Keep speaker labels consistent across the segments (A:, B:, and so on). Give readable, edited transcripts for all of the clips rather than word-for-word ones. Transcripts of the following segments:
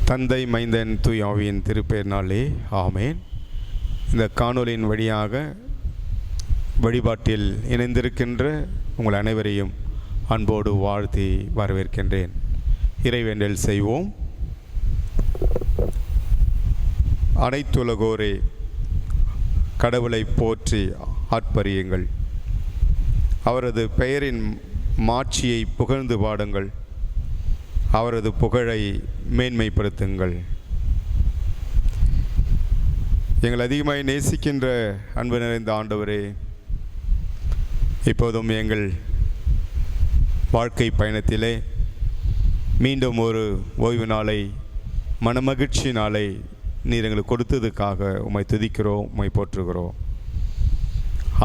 A: தந்தை, மைந்தன், தூய் ஆவியின் திருப்பெயர்னாலே ஆமேன். இந்த காணொலியின் வழியாக வழிபாட்டில் இணைந்திருக்கின்ற உங்கள் அனைவரையும் அன்போடு வாழ்த்தி வரவேற்கின்றேன். இறைவேண்டல் செய்வோம். அனைத்துலகோரே கடவுளை போற்றி ஆர்ப்பரியுங்கள். அவரது பெயரின் மாட்சியை புகழ்ந்து பாடுங்கள். அவரது புகழை மேன்மைப்படுத்துங்கள். எங்கள் அதிகமாய் நேசிக்கின்ற அன்பு நிறைந்த ஆண்டவரே, இப்போதும் எங்கள் வாழ்க்கை பயணத்திலே மீண்டும் ஒரு ஓய்வு நாளை, மனமகிழ்ச்சி நாளை நீர் எங்களுக்கு கொடுத்ததுக்காக உம்மை துதிக்கிறோம், உம்மை போற்றுகிறோம்.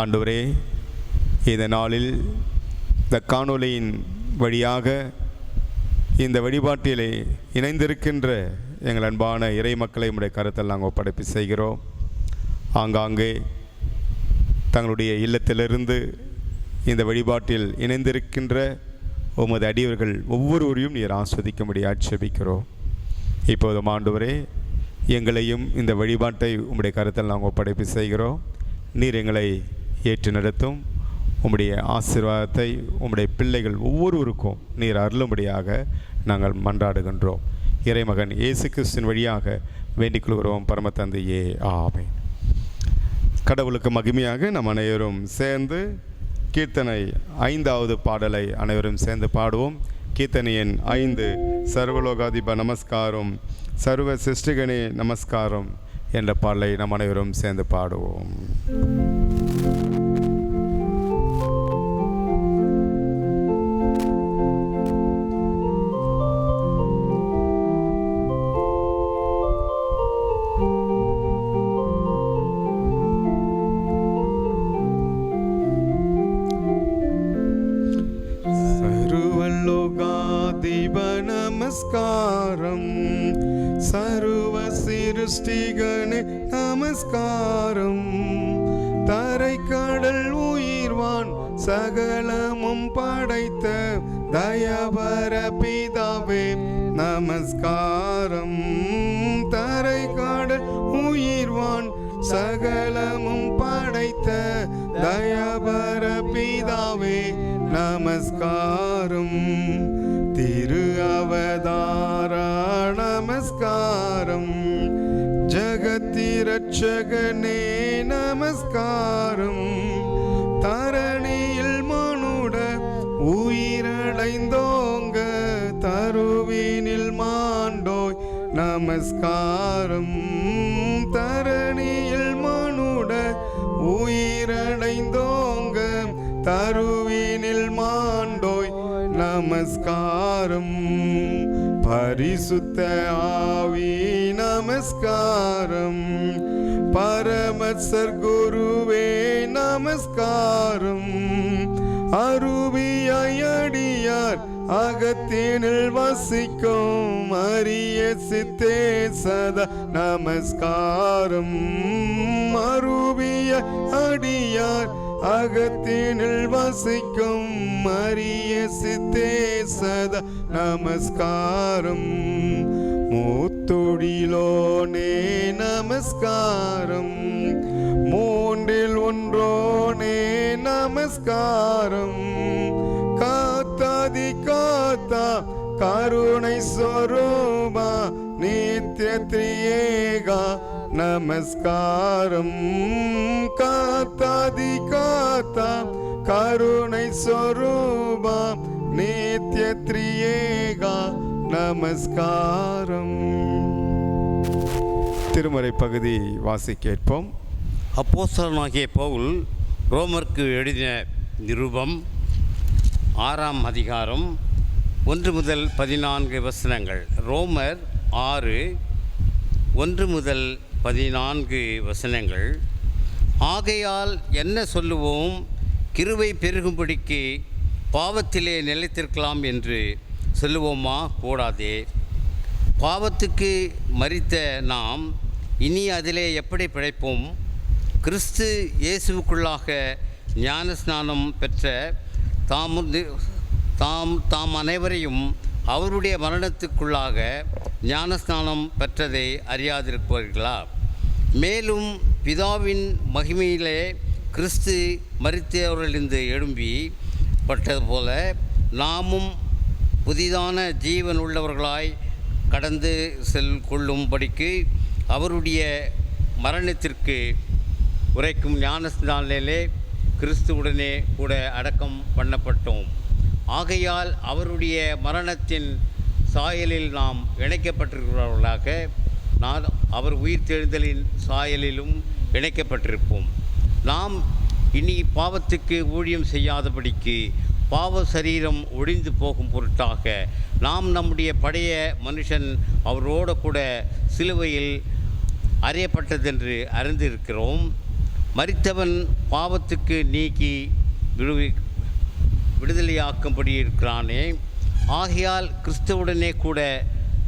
A: ஆண்டவரே, இந்த நாளில் இந்த காணொலியின் வழியாக இந்த வழிபாட்டிலே இணைந்திருக்கின்ற எங்கள் அன்பான இறை மக்களை உம்முடைய கருத்தில் நாங்கள் ஒப்படைப்பு செய்கிறோம். ஆங்காங்கே தங்களுடைய இல்லத்திலிருந்து இந்த வழிபாட்டில் இணைந்திருக்கின்ற உமது அடியவர்கள் ஒவ்வொருவரையும் நீர் ஆஸ்வதிக்கும்படி ஆட்சேபிக்கிறோம். இப்போதும் ஆண்டவரே, எங்களையும் இந்த வழிபாட்டை உம்முடைய கருத்தில் நாங்கள் ஒப்படைப்பு செய்கிறோம். நீர் எங்களை ஏற்று நடத்தும். உம்முடைய ஆசீர்வாதத்தை உம்முடைய பிள்ளைகள் ஒவ்வொருவருக்கும் நீர் அருளும்படியாக நாங்கள் மன்றாடுகின்றோம். இறைமகன் இயேசு கிறிஸ்துவின் வழியாக வேண்டிக் கொள்கிறோம் பரமதந்தையே, ஆமென். கடவுளுக்கு மகிமையாக நம் அனைவரும் சேர்ந்து கீர்த்தனை 5வது பாடலை அனைவரும் சேர்ந்து பாடுவோம். கீர்த்தனை எண் 5, சர்வலோகாதிப நமஸ்காரம் சர்வ சிருஷ்டிகனே நமஸ்காரம் என்ற பாடலை நம் அனைவரும் சேர்ந்து பாடுவோம். நமஸ்காரம் சர்வ சிருஷ்டிகனே நமஸ்காரம் தரை கடல் உயிர்வான் சகலமும் படைத்த தயவர பிதாவே நமஸ்காரம். தரை கடல் உயிர்வான் சகலமும் படைத்த தயவர பிதாவே நமஸ்காரம். திரு அவதாரா நமஸ்காரம் ஜகத்திரட்சகனே நமஸ்காரம். தரணியில் மனுட உயிரடைந்தோங்க தருவினில் மாண்டோய் நமஸ்காரம். தரணியில் மனுட உயிரடைந்தோங்க தருவினில் மாண்டோய் நமஸ்காரம். பரிசுத்த ஆவி நமஸ்காரம். பரமசர் குருவே நமஸ்காரம். அருவியடியார் அகத்தினில் வசிக்கும் அரிய சித்தே சதா நமஸ்காரம். அருவிய அடியார் அகத்தினில் வசிக்கும் அரிய சித்தே சதா நமஸ்காரம். மூத்தொழிலோனே நமஸ்காரம். மூன்றில் ஒன்றோனே நமஸ்காரம். காத்தாதி காத்தா கருணை ஸ்வரூபா நித்ய திரியேகா நமஸ்காரம். காத்தாதி காத்தா கருணை ஸ்வரூபா நித்ய திரியேகா நமஸ்காரம். திருமறை பகுதி வாசி கேட்போம்.
B: அப்போஸ்தலனாகிய பவுல் ரோமருக்கு எழுதின நிருபம் 6ஆம் அதிகாரம் 1 முதல் 14 வசனங்கள். ரோமர் 6 1 முதல் 14 வசனங்கள். ஆகையால் என்ன சொல்லுவோம்? கிருபை பெருகும்படிக்கு பாவத்திலே நிலைத்திருக்கலாம் என்று சொல்லுவோமா? கூடாதே. பாவத்துக்கு மரித்த நாம் இனி அதிலே எப்படி பிழைப்போம்? கிறிஸ்து இயேசுவுக்குள்ளாக ஞானஸ்நானம் பெற்ற தாம் அனைவரையும் அவருடைய மரணத்துக்குள்ளாக ஞானஸ்நானம் பெற்றதை அறியாதிருப்பீர்களா? மேலும் பிதாவின் மகிமையிலே கிறிஸ்து மரித்தவர்களிலிருந்து எழும்பி பட்டது போல நாமும் புதிதான ஜீவன் உள்ளவர்களாய் கடந்து கொள்ளும்படிக்கு அவருடைய மரணத்திற்கு உரைக்கும் ஞானஸ்நானிலே கிறிஸ்துவுடனே கூட அடக்கம் பண்ணப்பட்டோம். ஆகையால் அவருடைய மரணத்தின் சாயலில் நாம் இணைக்கப்பட்டிருக்கிறவர்களாக நான் அவர் உயிர்த்தெழுதலின் சாயலிலும் இணைக்கப்பட்டிருப்போம். நாம் இனி பாவத்துக்கு ஊழியம் செய்யாதபடிக்கு பாவ சரீரம் ஒழிந்து போகும் பொருட்டாக நாம் நம்முடைய பழைய மனுஷன் அவரோடு கூட சிலுவையில் அறையப்பட்டதென்று அறிந்திருக்கிறோம். மரித்தவன் பாவத்துக்கு நீக்கி விடுதலையாக்கும்படி இருக்கிறானே. ஆகையால் கிறிஸ்துவுடனே கூட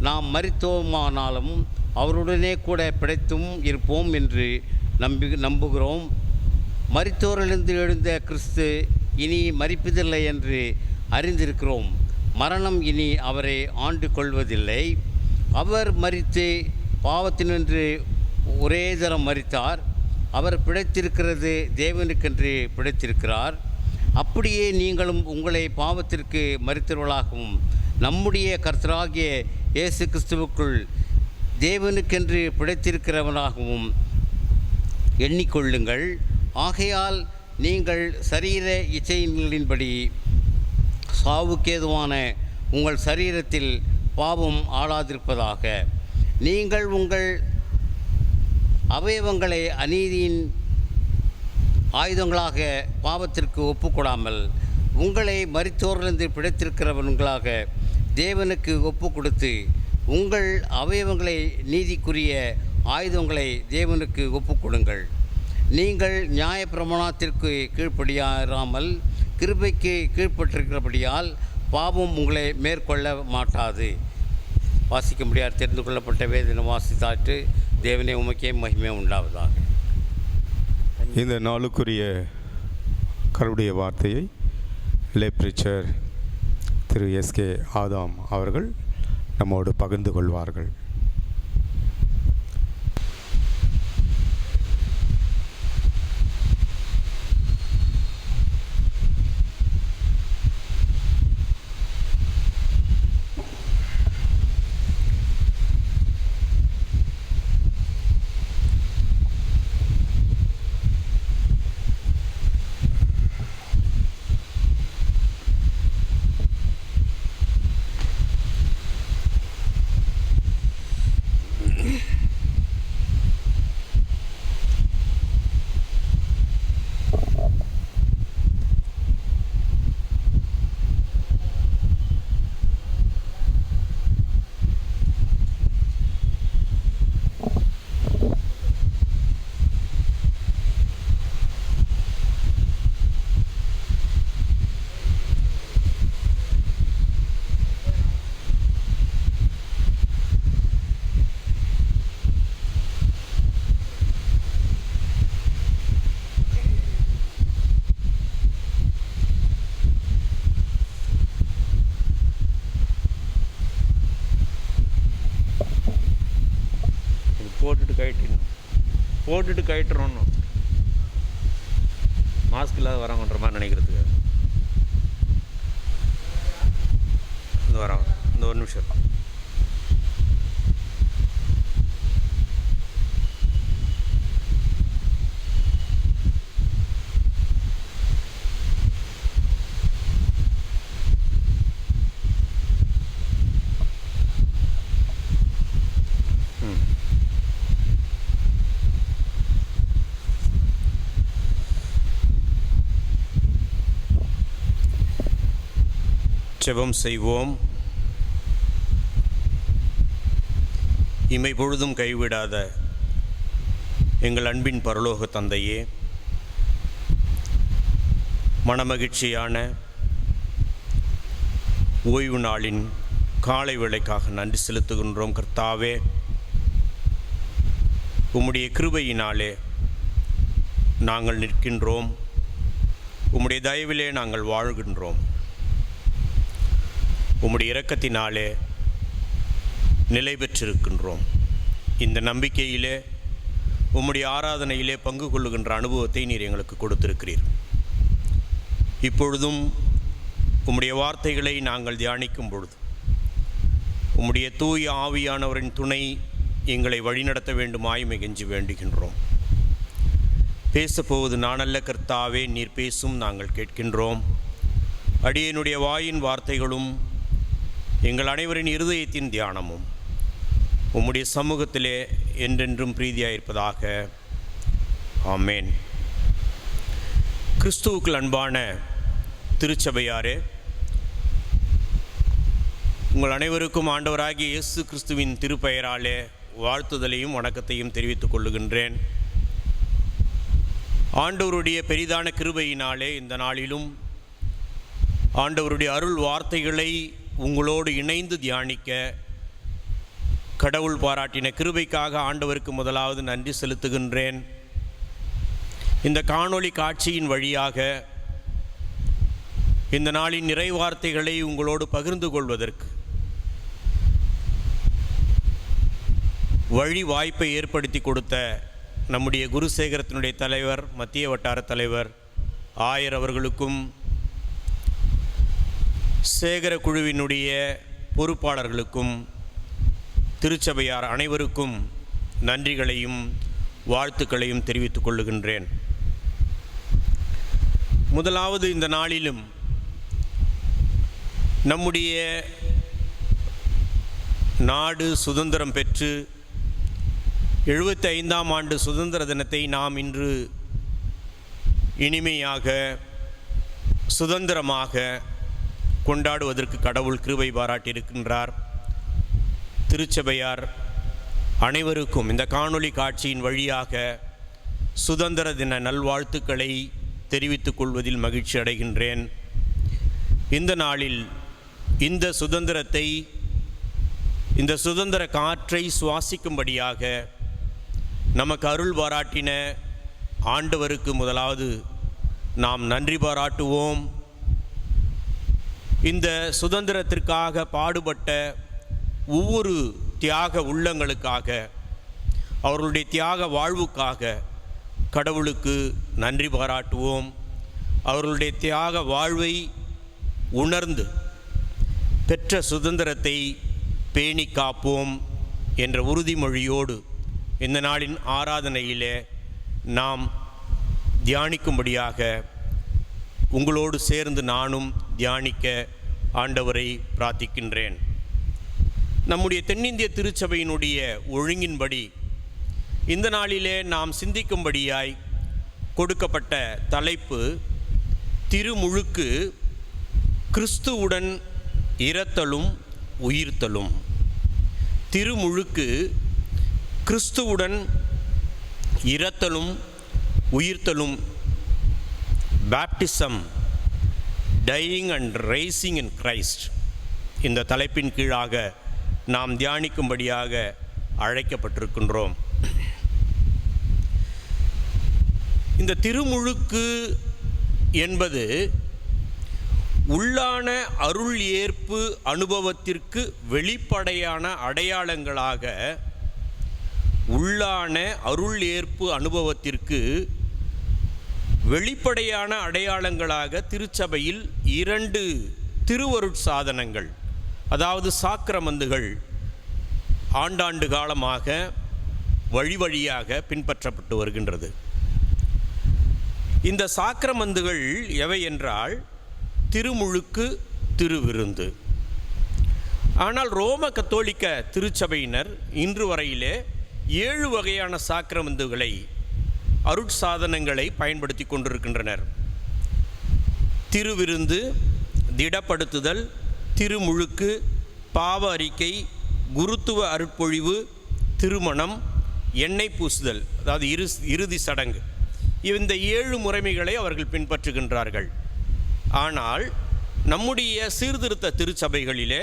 B: நாம் மரித்தோமானாலும் அவருடனே கூட பிழைத்தும் இருப்போம் என்று நம்புகிறோம். மரித்தோரிலிருந்து எழுந்த கிறிஸ்து இனி மரிப்பதில்லை என்று அறிந்திருக்கிறோம். மரணம் இனி அவரை ஆண்டு கொள்வதில்லை. அவர் மரித்து பாவத்தினின்று ஒரே தரம் மரித்தார். அவர் பிழைத்திருக்கிறது தேவனுக்கென்று பிழைத்திருக்கிறார். அப்படியே நீங்களும் உங்களை பாவத்திற்கு மரித்தவர்களாகவும் நம்முடைய கர்த்தராகிய இயேசு கிறிஸ்துவுக்குள் தேவனுக்கென்று பிழைத்திருக்கிறவனாகவும் எண்ணிக்கொள்ளுங்கள். ஆகையால் நீங்கள் சரீர இச்சைகளின்படி சாவுக்கேதுவான உங்கள் சரீரத்தில் பாவம் ஆளாதிருப்பதாக. நீங்கள் உங்கள் அவயவங்களை அநீதியின் ஆயுதங்களாக பாவத்திற்கு ஒப்புக்கொடாமல் உங்களை மரித்தோரிலிருந்து பிழைத்திருக்கிறவர்களாக தேவனுக்கு ஒப்பு கொடுத்து உங்கள் அவயவங்களை நீதிக்குரிய ஆயுதங்களை தேவனுக்கு ஒப்பு கொடுங்கள். நீங்கள் நியாயப்பிரமாணத்திற்கு கீழ்ப்படியாமல் கிருபைக்கு கீழ்ப்பட்டிருக்கிறபடியால் பாவம் உங்களை மேற்கொள்ள மாட்டாது. வாசிக்க முடியாது தெரிந்து கொள்ளப்பட்ட வேதனை வாசித்தாற்று தேவனே உமக்கே மகிமை உண்டாவதாக.
A: இந்த நாளுக்குரிய கருடைய வார்த்தையை லேப்ரிச்சர் திரு எஸ்கே ஆதாம் அவர்கள் நம்மோடு பகிர்ந்து கொள்வார்கள்.
C: போட்டுட்டு கயிட்டுறோன்னு மாஸ்க் இல்லாத வராங்கன்ற மாதிரி நினைக்கிறதுக்கு இந்த வரோம். இந்த ஒரு நிமிஷம் ஜெபம் செய்வோம். இமை பொழுதும் கைவிடாத எங்கள் அன்பின் பரலோக தந்தையே, மனமகிழ்ச்சியான ஓய்வு நாளின் காலை வேளைக்காக நன்றி செலுத்துகின்றோம். கர்த்தாவே, உம்முடைய கிருபையினாலே நாங்கள் நிற்கின்றோம். உம்முடைய தயவிலே நாங்கள் வாழ்கின்றோம். உம்முடைய இரக்கத்தினாலே நிலை பெற்றிருக்கின்றோம். இந்த நம்பிக்கையிலே உம்முடைய ஆராதனையிலே பங்கு கொள்ளுகின்ற அனுபவத்தை நீர் எங்களுக்கு கொடுத்திருக்கிறீர். இப்பொழுதும் உம்முடைய வார்த்தைகளை நாங்கள் தியானிக்கும் பொழுது உம்முடைய தூய ஆவியானவரின் துணை எங்களை வழிநடத்த வேண்டுமாய் மிகஞ்சி வேண்டுகின்றோம். பேசப்போவது நானல்ல கர்த்தாவே, நீர் பேசும் நாங்கள் கேட்கின்றோம். அடியனுடைய வாயின் வார்த்தைகளும் எங்கள் அனைவரின் இருதயத்தின் தியானமும் உம்முடைய சமூகத்திலே என்றென்றும் பிரீதியாயிருப்பதாக. ஆமேன். கிறிஸ்துவுக்குள் அன்பான திருச்சபையாரே, உங்கள் அனைவருக்கும் ஆண்டவராகிய இயேசு கிறிஸ்துவின் திருப்பெயராலே வாழ்த்துதலையும் வணக்கத்தையும் தெரிவித்துக் கொள்ளுகின்றேன். ஆண்டவருடைய பெரிதான கிருபையினாலே இந்த நாளிலும் ஆண்டவருடைய அருள் வார்த்தைகளை உங்களோடு இணைந்து தியானிக்க கடவுள் பாராட்டின கிருபைக்காக ஆண்டவருக்கு முதலாவது நன்றி செலுத்துகின்றேன். இந்த காணொளி காட்சியின் வழியாக இந்த நாளின் நிறைவார்த்தைகளை உங்களோடு பகிர்ந்து கொள்வதற்கு வழி வாய்ப்பை ஏற்படுத்தி கொடுத்த நம்முடைய குருசேகரத்தினுடைய தலைவர், மத்திய வட்டார தலைவர் ஆயர் அவர்களுக்கும், சேகர குழுவினுடைய பொறுப்பாளர்களுக்கும், திருச்சபையார் அனைவருக்கும் நன்றிகளையும் வாழ்த்துக்களையும் தெரிவித்துக் கொள்ளுகின்றேன். முதலாவது, இந்த நாளிலும் நம்முடைய நாடு சுதந்திரம் பெற்று 75ஆம் ஆண்டு சுதந்திர தினத்தை நாம் இன்று இனிமையாக சுதந்திரமாக கொண்டாடுவதற்கு கடவுள் கிருபை பாராட்டியிருக்கின்றார். திருச்சபையார் அனைவருக்கும் இந்த காணொளி காட்சியின் வழியாக சுதந்திர தின நல்வாழ்த்துக்களை தெரிவித்துக் கொள்வதில் மகிழ்ச்சி அடைகின்றேன். இந்த நாளில் இந்த சுதந்திரத்தை, இந்த சுதந்திர காற்றை சுவாசிக்கும்படியாக நமக்கு அருள் பாராட்டின ஆண்டவருக்கு முதலாவது நாம் நன்றி பாராட்டுவோம். இந்த சுதந்திரத்திற்காக பாடுபட்ட ஒவ்வொரு தியாக உள்ளங்களுக்காக, அவர்களுடைய தியாக வாழ்வுக்காக கடவுளுக்கு நன்றி பாராட்டுவோம். அவர்களுடைய தியாக வாழ்வை உணர்ந்து பெற்ற சுதந்திரத்தை பேணி காப்போம் என்ற உறுதிமொழியோடு இந்த நாளின் ஆராதனையிலே நாம் தியானிக்கும்படியாக உங்களோடு சேர்ந்து நானும் தியானிக்க ஆண்டவரை பிரார்த்திக்கின்றேன். நம்முடைய தென்னிந்திய திருச்சபையினுடைய ஒழுங்கின்படி இந்த நாளிலே நாம் சிந்திக்கும்படியாய் கொடுக்கப்பட்ட தலைப்பு திருமுழுக்கு, கிறிஸ்துவுடன் இரத்தலும் உயிர்த்தலும். திருமுழுக்கு, கிறிஸ்துவுடன் இரத்தலும் உயிர்த்தலும், baptism, dying and rising in Christ, இந்த தலைப்பின் கீழாக நாம் தியானிக்கும்படியாக அழைக்கப்பட்டிருக்கின்றோம். இந்த திருமுழுக்கு என்பது உள்ளான அருள் ஏற்பு அனுபவத்திற்கு வெளிப்படையான அடையாளங்களாக, உள்ளான அருள் ஏற்பு அனுபவத்திற்கு வெளிப்படையான அடையாளங்களாக திருச்சபையில் 2 திருவருட்சாதனங்கள், அதாவது சாக்கிரமந்துகள் ஆண்டாண்டு காலமாக வழி வழியாக பின்பற்றப்பட்டு வருகின்றது. இந்த சாக்கிரமந்துகள் எவை என்றால் திருமுழுக்கு, திருவிருந்து. ஆனால் ரோம கத்தோலிக்க திருச்சபையினர் இன்று வரையிலே 7 வகையான சாக்கிரமந்துகளை, அருட்சாதனங்களை பயன்படுத்தி கொண்டிருக்கின்றனர். திருவிருந்து, திடப்படுத்துதல், திருமுழுக்கு, பாவ அறிக்கை, குருத்துவ அருட்பொழிவு, திருமணம், எண்ணெய் பூசுதல், அதாவது இறுதி சடங்கு. இந்த 7 முறைமைகளை அவர்கள் பின்பற்றுகின்றார்கள். ஆனால் நம்முடைய சீர்திருத்த திருச்சபைகளிலே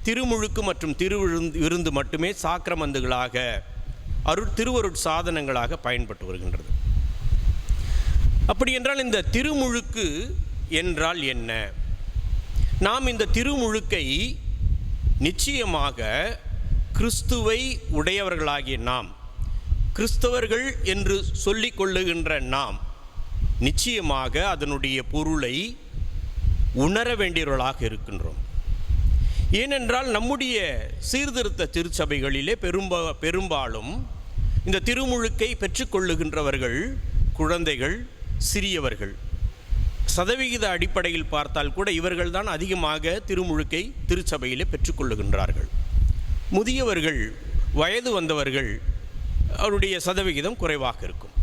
C: திருமுழுக்கு மற்றும் திருவிருந்து மட்டுமே சாக்கிரமந்துகளாக, திருவருட்சாதனங்களாக பயன்பட்டு வருகின்றது. அப்படி என்றால் இந்த திருமுழுக்கு என்றால் என்ன? நாம் இந்த திருமுழுக்கை நிச்சயமாக கிறிஸ்துவை உடையவர்களாகிய நாம், கிறிஸ்தவர்கள் என்று சொல்லிக் கொள்ளுகின்ற நாம் நிச்சயமாக அதனுடைய பொருளை உணர வேண்டியவர்களாக இருக்கின்றோம். ஏனென்றால் நம்முடைய சீர்திருத்த திருச்சபைகளிலே பெரும்பாலும் இந்த திருமுழுக்கை பெற்றுக்கொள்ளுகின்றவர்கள் குழந்தைகள், சிறியவர்கள். சதவிகித அடிப்படையில் பார்த்தால் கூட இவர்கள்தான் அதிகமாக திருமுழுக்கை திருச்சபையிலே பெற்றுக்கொள்ளுகின்றார்கள். முதியவர்கள், வயது வந்தவர்கள் அவருடைய சதவிகிதம் குறைவாக இருக்கும்.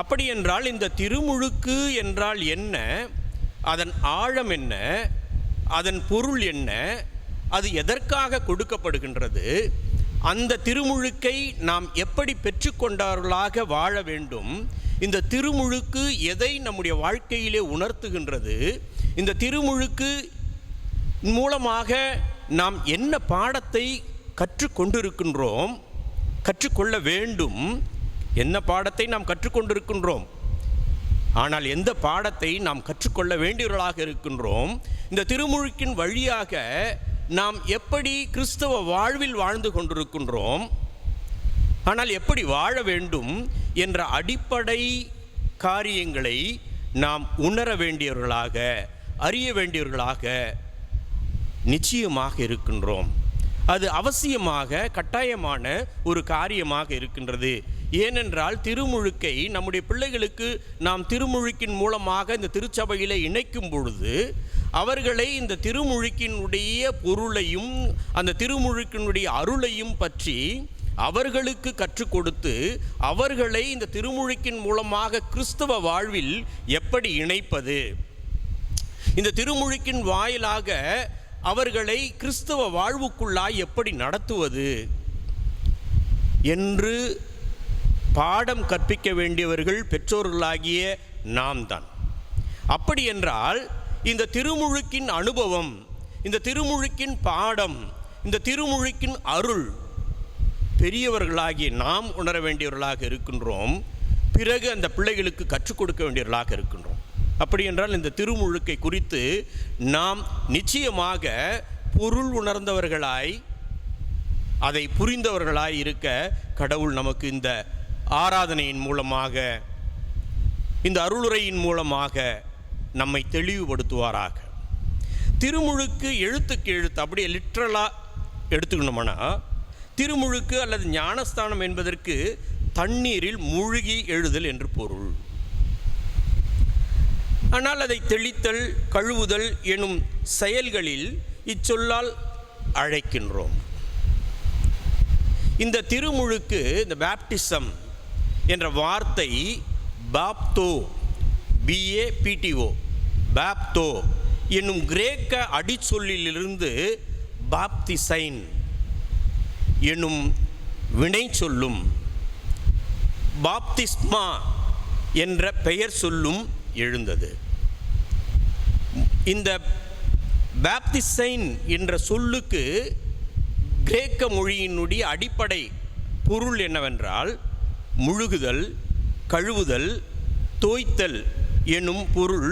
C: அப்படி என்றால் இந்த திருமுழுக்கு என்றால் என்ன, அதன் ஆழம் என்ன, அதன் பொருள் என்ன, அது எதற்காக கொடுக்கப்படுகின்றது, அந்த திருமுழுக்கை நாம் எப்படி பெற்றுக்கொண்டவர்களாக வாழ வேண்டும், இந்த திருமுழுக்கு எதை நம்முடைய வாழ்க்கையிலே உணர்த்துகின்றது, இந்த திருமுழுக்கு மூலமாக நாம் என்ன பாடத்தை கற்றுக்கொண்டிருக்கின்றோம், கற்றுக்கொள்ள வேண்டும், என்ன பாடத்தை நாம் கற்றுக்கொண்டிருக்கின்றோம், ஆனால் எந்த பாடத்தை நாம் கற்றுக்கொள்ள வேண்டியவர்களாக இருக்கின்றோம், இந்த திருமுழுக்கின் வழியாக நாம் எப்படி கிறிஸ்தவ வாழ்வில் வாழ்ந்து கொண்டிருக்கின்றோம், ஆனால் எப்படி வாழ வேண்டும் என்ற அடிப்படை காரியங்களை நாம் உணர வேண்டியவர்களாக, அறிய வேண்டியவர்களாக நிச்சயமாக இருக்கின்றோம். அது அவசியமாக கட்டாயமான ஒரு காரியமாக இருக்கின்றது. ஏனென்றால் திருமுழுக்கை நம்முடைய பிள்ளைகளுக்கு நாம் திருமுழுக்கின் மூலமாக இந்த திருச்சபையில் இணைக்கும் பொழுது அவர்களை இந்த திருமுழுக்கினுடைய பொருளையும் அந்த திருமுழுக்கினுடைய அருளையும் பற்றி அவர்களுக்கு கற்றுக் கொடுத்து அவர்களை இந்த திருமுழுக்கின் மூலமாக கிறிஸ்தவ வாழ்வில் எப்படி இணைப்பது, இந்த திருமுழுக்கின் வாயிலாக அவர்களை கிறிஸ்தவ வாழ்வுக்குள்ளாய் எப்படி நடத்துவது என்று பாடம் கற்பிக்க வேண்டியவர்கள் பெற்றோர்களாகிய நாம் தான். அப்படி என்றால் இந்த திருமுழுக்கின் அனுபவம், இந்த திருமுழுக்கின் பாடம், இந்த திருமுழுக்கின் அருள் பெரியவர்களாகிய நாம் உணர வேண்டியவர்களாக இருக்கின்றோம். பிறகு அந்த பிள்ளைகளுக்கு கற்றுக் கொடுக்க வேண்டியவர்களாக இருக்கின்றோம். அப்படி என்றால் இந்த திருமுழுக்கை குறித்து நாம் நிச்சயமாக பொருள் உணர்ந்தவர்களாய், அதை புரிந்தவர்களாய் இருக்க கடவுள் நமக்கு இந்த ஆராதனையின் மூலமாக, இந்த அருளுரையின் மூலமாக நம்மை தெளிவுபடுத்துவாராக. திருமுழுக்கு எழுத்துக்கு எழுத்து அப்படியே லிட்ரலாக எடுத்துக்கணும்னா, திருமுழுக்கு அல்லது ஞானஸ்தானம் என்பதற்கு தண்ணீரில் மூழ்கி எழுதல் என்று பொருள். ஆனால் அதை தெளித்தல், கழுவுதல் எனும் செயல்களில் இச்சொல்லால் அழைக்கின்றோம். இந்த திருமுழுக்கு, இந்த பேப்டிசம் என்ற வார்த்தை பாப்தோ, BAPTO, பாப்தோ என்னும் கிரேக்க அடிச்சொல்லிலிருந்து பாப்திசைன் என்னும் வினை சொல்லும், பாப்திஸ்மா என்ற பெயர் சொல்லும் எழுந்தது. இந்த பாப்திசைன் என்ற சொல்லுக்கு கிரேக்க மொழியினுடைய அடிப்படை பொருள் என்னவென்றால் முழுகுதல், கழுவுதல், தோய்த்தல் எனும் பொருள்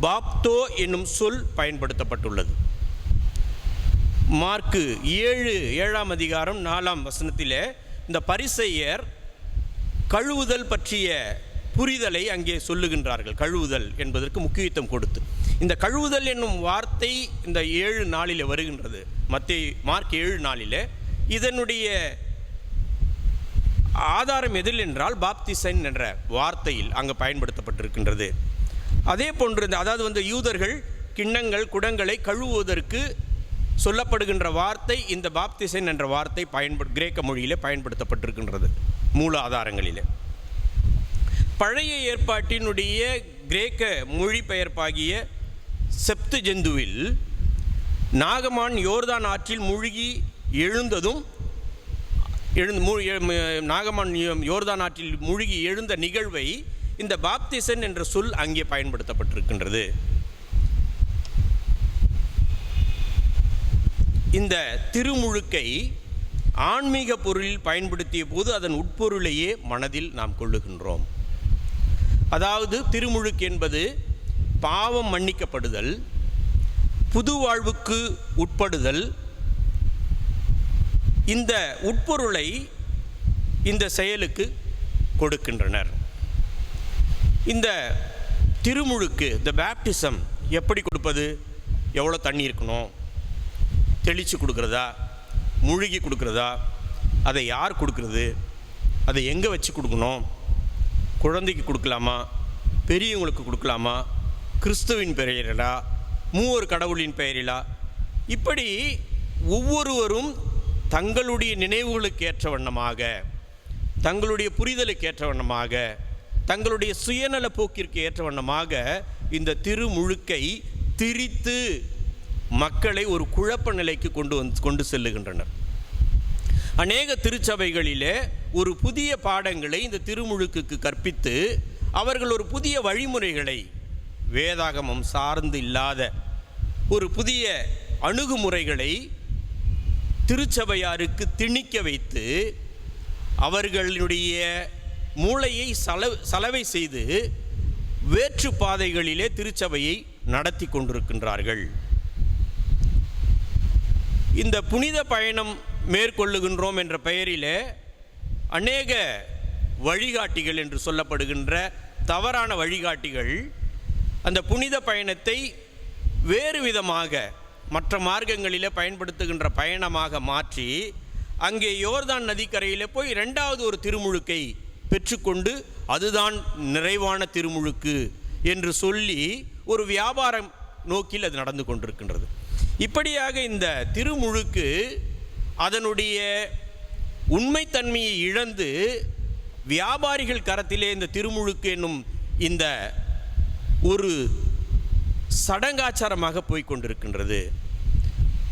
C: பாப்தோ என்னும் சொல் பயன்படுத்தப்பட்டுள்ளது. மார்க்கு 7ஆம் அதிகாரம் 4ஆம் வசனத்திலே இந்த பரிசேயர் கழுவுதல் பற்றிய புரிதலை அங்கே சொல்லுகின்றார்கள். கழுவுதல் என்பதற்கு முக்கியத்துவம் கொடுத்து இந்த கழுவுதல் என்னும் வார்த்தை இந்த 7 நாளிலே வருகின்றது. மார்க் 7 நாளிலே இதனுடைய ஆதாரம் எதில் என்றால் பாப்திசைன் என்ற வார்த்தையில் அங்கு பயன்படுத்தப்பட்டிருக்கின்றது. அதே போன்று அதாவது யூதர்கள் கிண்ணங்கள், குடங்களை கழுவுவதற்கு சொல்லப்படுகின்ற வார்த்தை இந்த பாப்திசைன் என்ற வார்த்தை கிரேக்க மொழியிலே பயன்படுத்தப்பட்டிருக்கின்றது மூல ஆதாரங்களிலே. பழைய ஏற்பாட்டினுடைய கிரேக்க மொழிபெயர்ப்பாகிய செப்துஜெந்துவில் நாகமான் யோர்தான் ஆற்றில் மூழ்கி எழுந்ததும் நாகமான் யோர்தான் ஆற்றில் மூழ்கி எழுந்த நிகழ்வை இந்த பாப்திசன் என்ற சொல் அங்கே பயன்படுத்தப்பட்டிருக்கின்றது. இந்த திருமுழுக்கை ஆன்மீக பொருளில் பயன்படுத்திய போது அதன் உட்பொருளையே மனதில் நாம் கொள்ளுகின்றோம். அதாவது திருமுழுக்கு என்பது பாவம் மன்னிக்கப்படுதல், புது வாழ்வுக்கு உட்படுதல், இந்த உட்பொருளை இந்த செயலுக்கு கொடுக்கின்றனர். இந்த திருமுழுக்கு, இந்த பேப்டிசம் எப்படி கொடுப்பது? எவ்வளோ தண்ணி இருக்கணும்? தெளித்து கொடுக்குறதா, முழுகி கொடுக்குறதா, அதை யார் கொடுக்குறது, அதை எங்கே வச்சு கொடுக்கணும், குழந்தைக்கு கொடுக்கலாமா, பெரியவங்களுக்கு கொடுக்கலாமா, கிறிஸ்துவின் பெயரிலா, மூவர் கடவுளின் பெயரிலா, இப்படி ஒவ்வொருவரும் தங்களுடைய நினைவுகளுக்கு ஏற்ற வண்ணமாக, தங்களுடைய புரிதலுக்கு ஏற்ற வண்ணமாக, தங்களுடைய சுயநல போக்கிற்கு ஏற்ற வண்ணமாக இந்த திருமுழுக்கை திரித்து மக்களை ஒரு குழப்ப நிலைக்கு கொண்டு செல்லுகின்றனர். அநேக திருச்சபைகளிலே ஒரு புதிய பாடங்களை இந்த திருமுழுக்குக்கு கற்பித்து அவர்கள் ஒரு புதிய வழிமுறைகளை, வேதாகமம் சார்ந்து இல்லாத ஒரு புதிய அணுகுமுறைகளை திருச்சபையாருக்கு திணிக்க வைத்து அவர்களுடைய மூளையை சலவை செய்து வேற்று பாதைகளிலே திருச்சபையை நடத்தி கொண்டிருக்கின்றார்கள். இந்த புனித பயணம் மேற்கொள்ளுகின்றோம் என்ற பெயரிலே அநேக வழிகாட்டிகள் என்று சொல்லப்படுகின்ற தவறான வழிகாட்டிகள் அந்த புனித பயணத்தை வேறு விதமாக மற்ற மார்க்கங்களிலே பயன்படுத்துகின்ற பயணமாக மாற்றி அங்கே யோர்தான் நதிக்கரையிலே போய் இரண்டாவது ஒரு திருமுழுக்கை பெற்றுக்கொண்டு அதுதான் நிறைவான திருமுழுக்கு என்று சொல்லி ஒரு வியாபாரம் நோக்கில் அது நடந்து கொண்டிருக்கின்றது. இப்படியாக இந்த திருமுழுக்கு அதனுடைய உண்மைத்தன்மையை இழந்து வியாபாரிகள் கரத்திலே இந்த திருமுழுக்கு என்னும் இந்த ஒரு சடங்காச்சாரமாக போய்கொண்டிருக்கின்றது.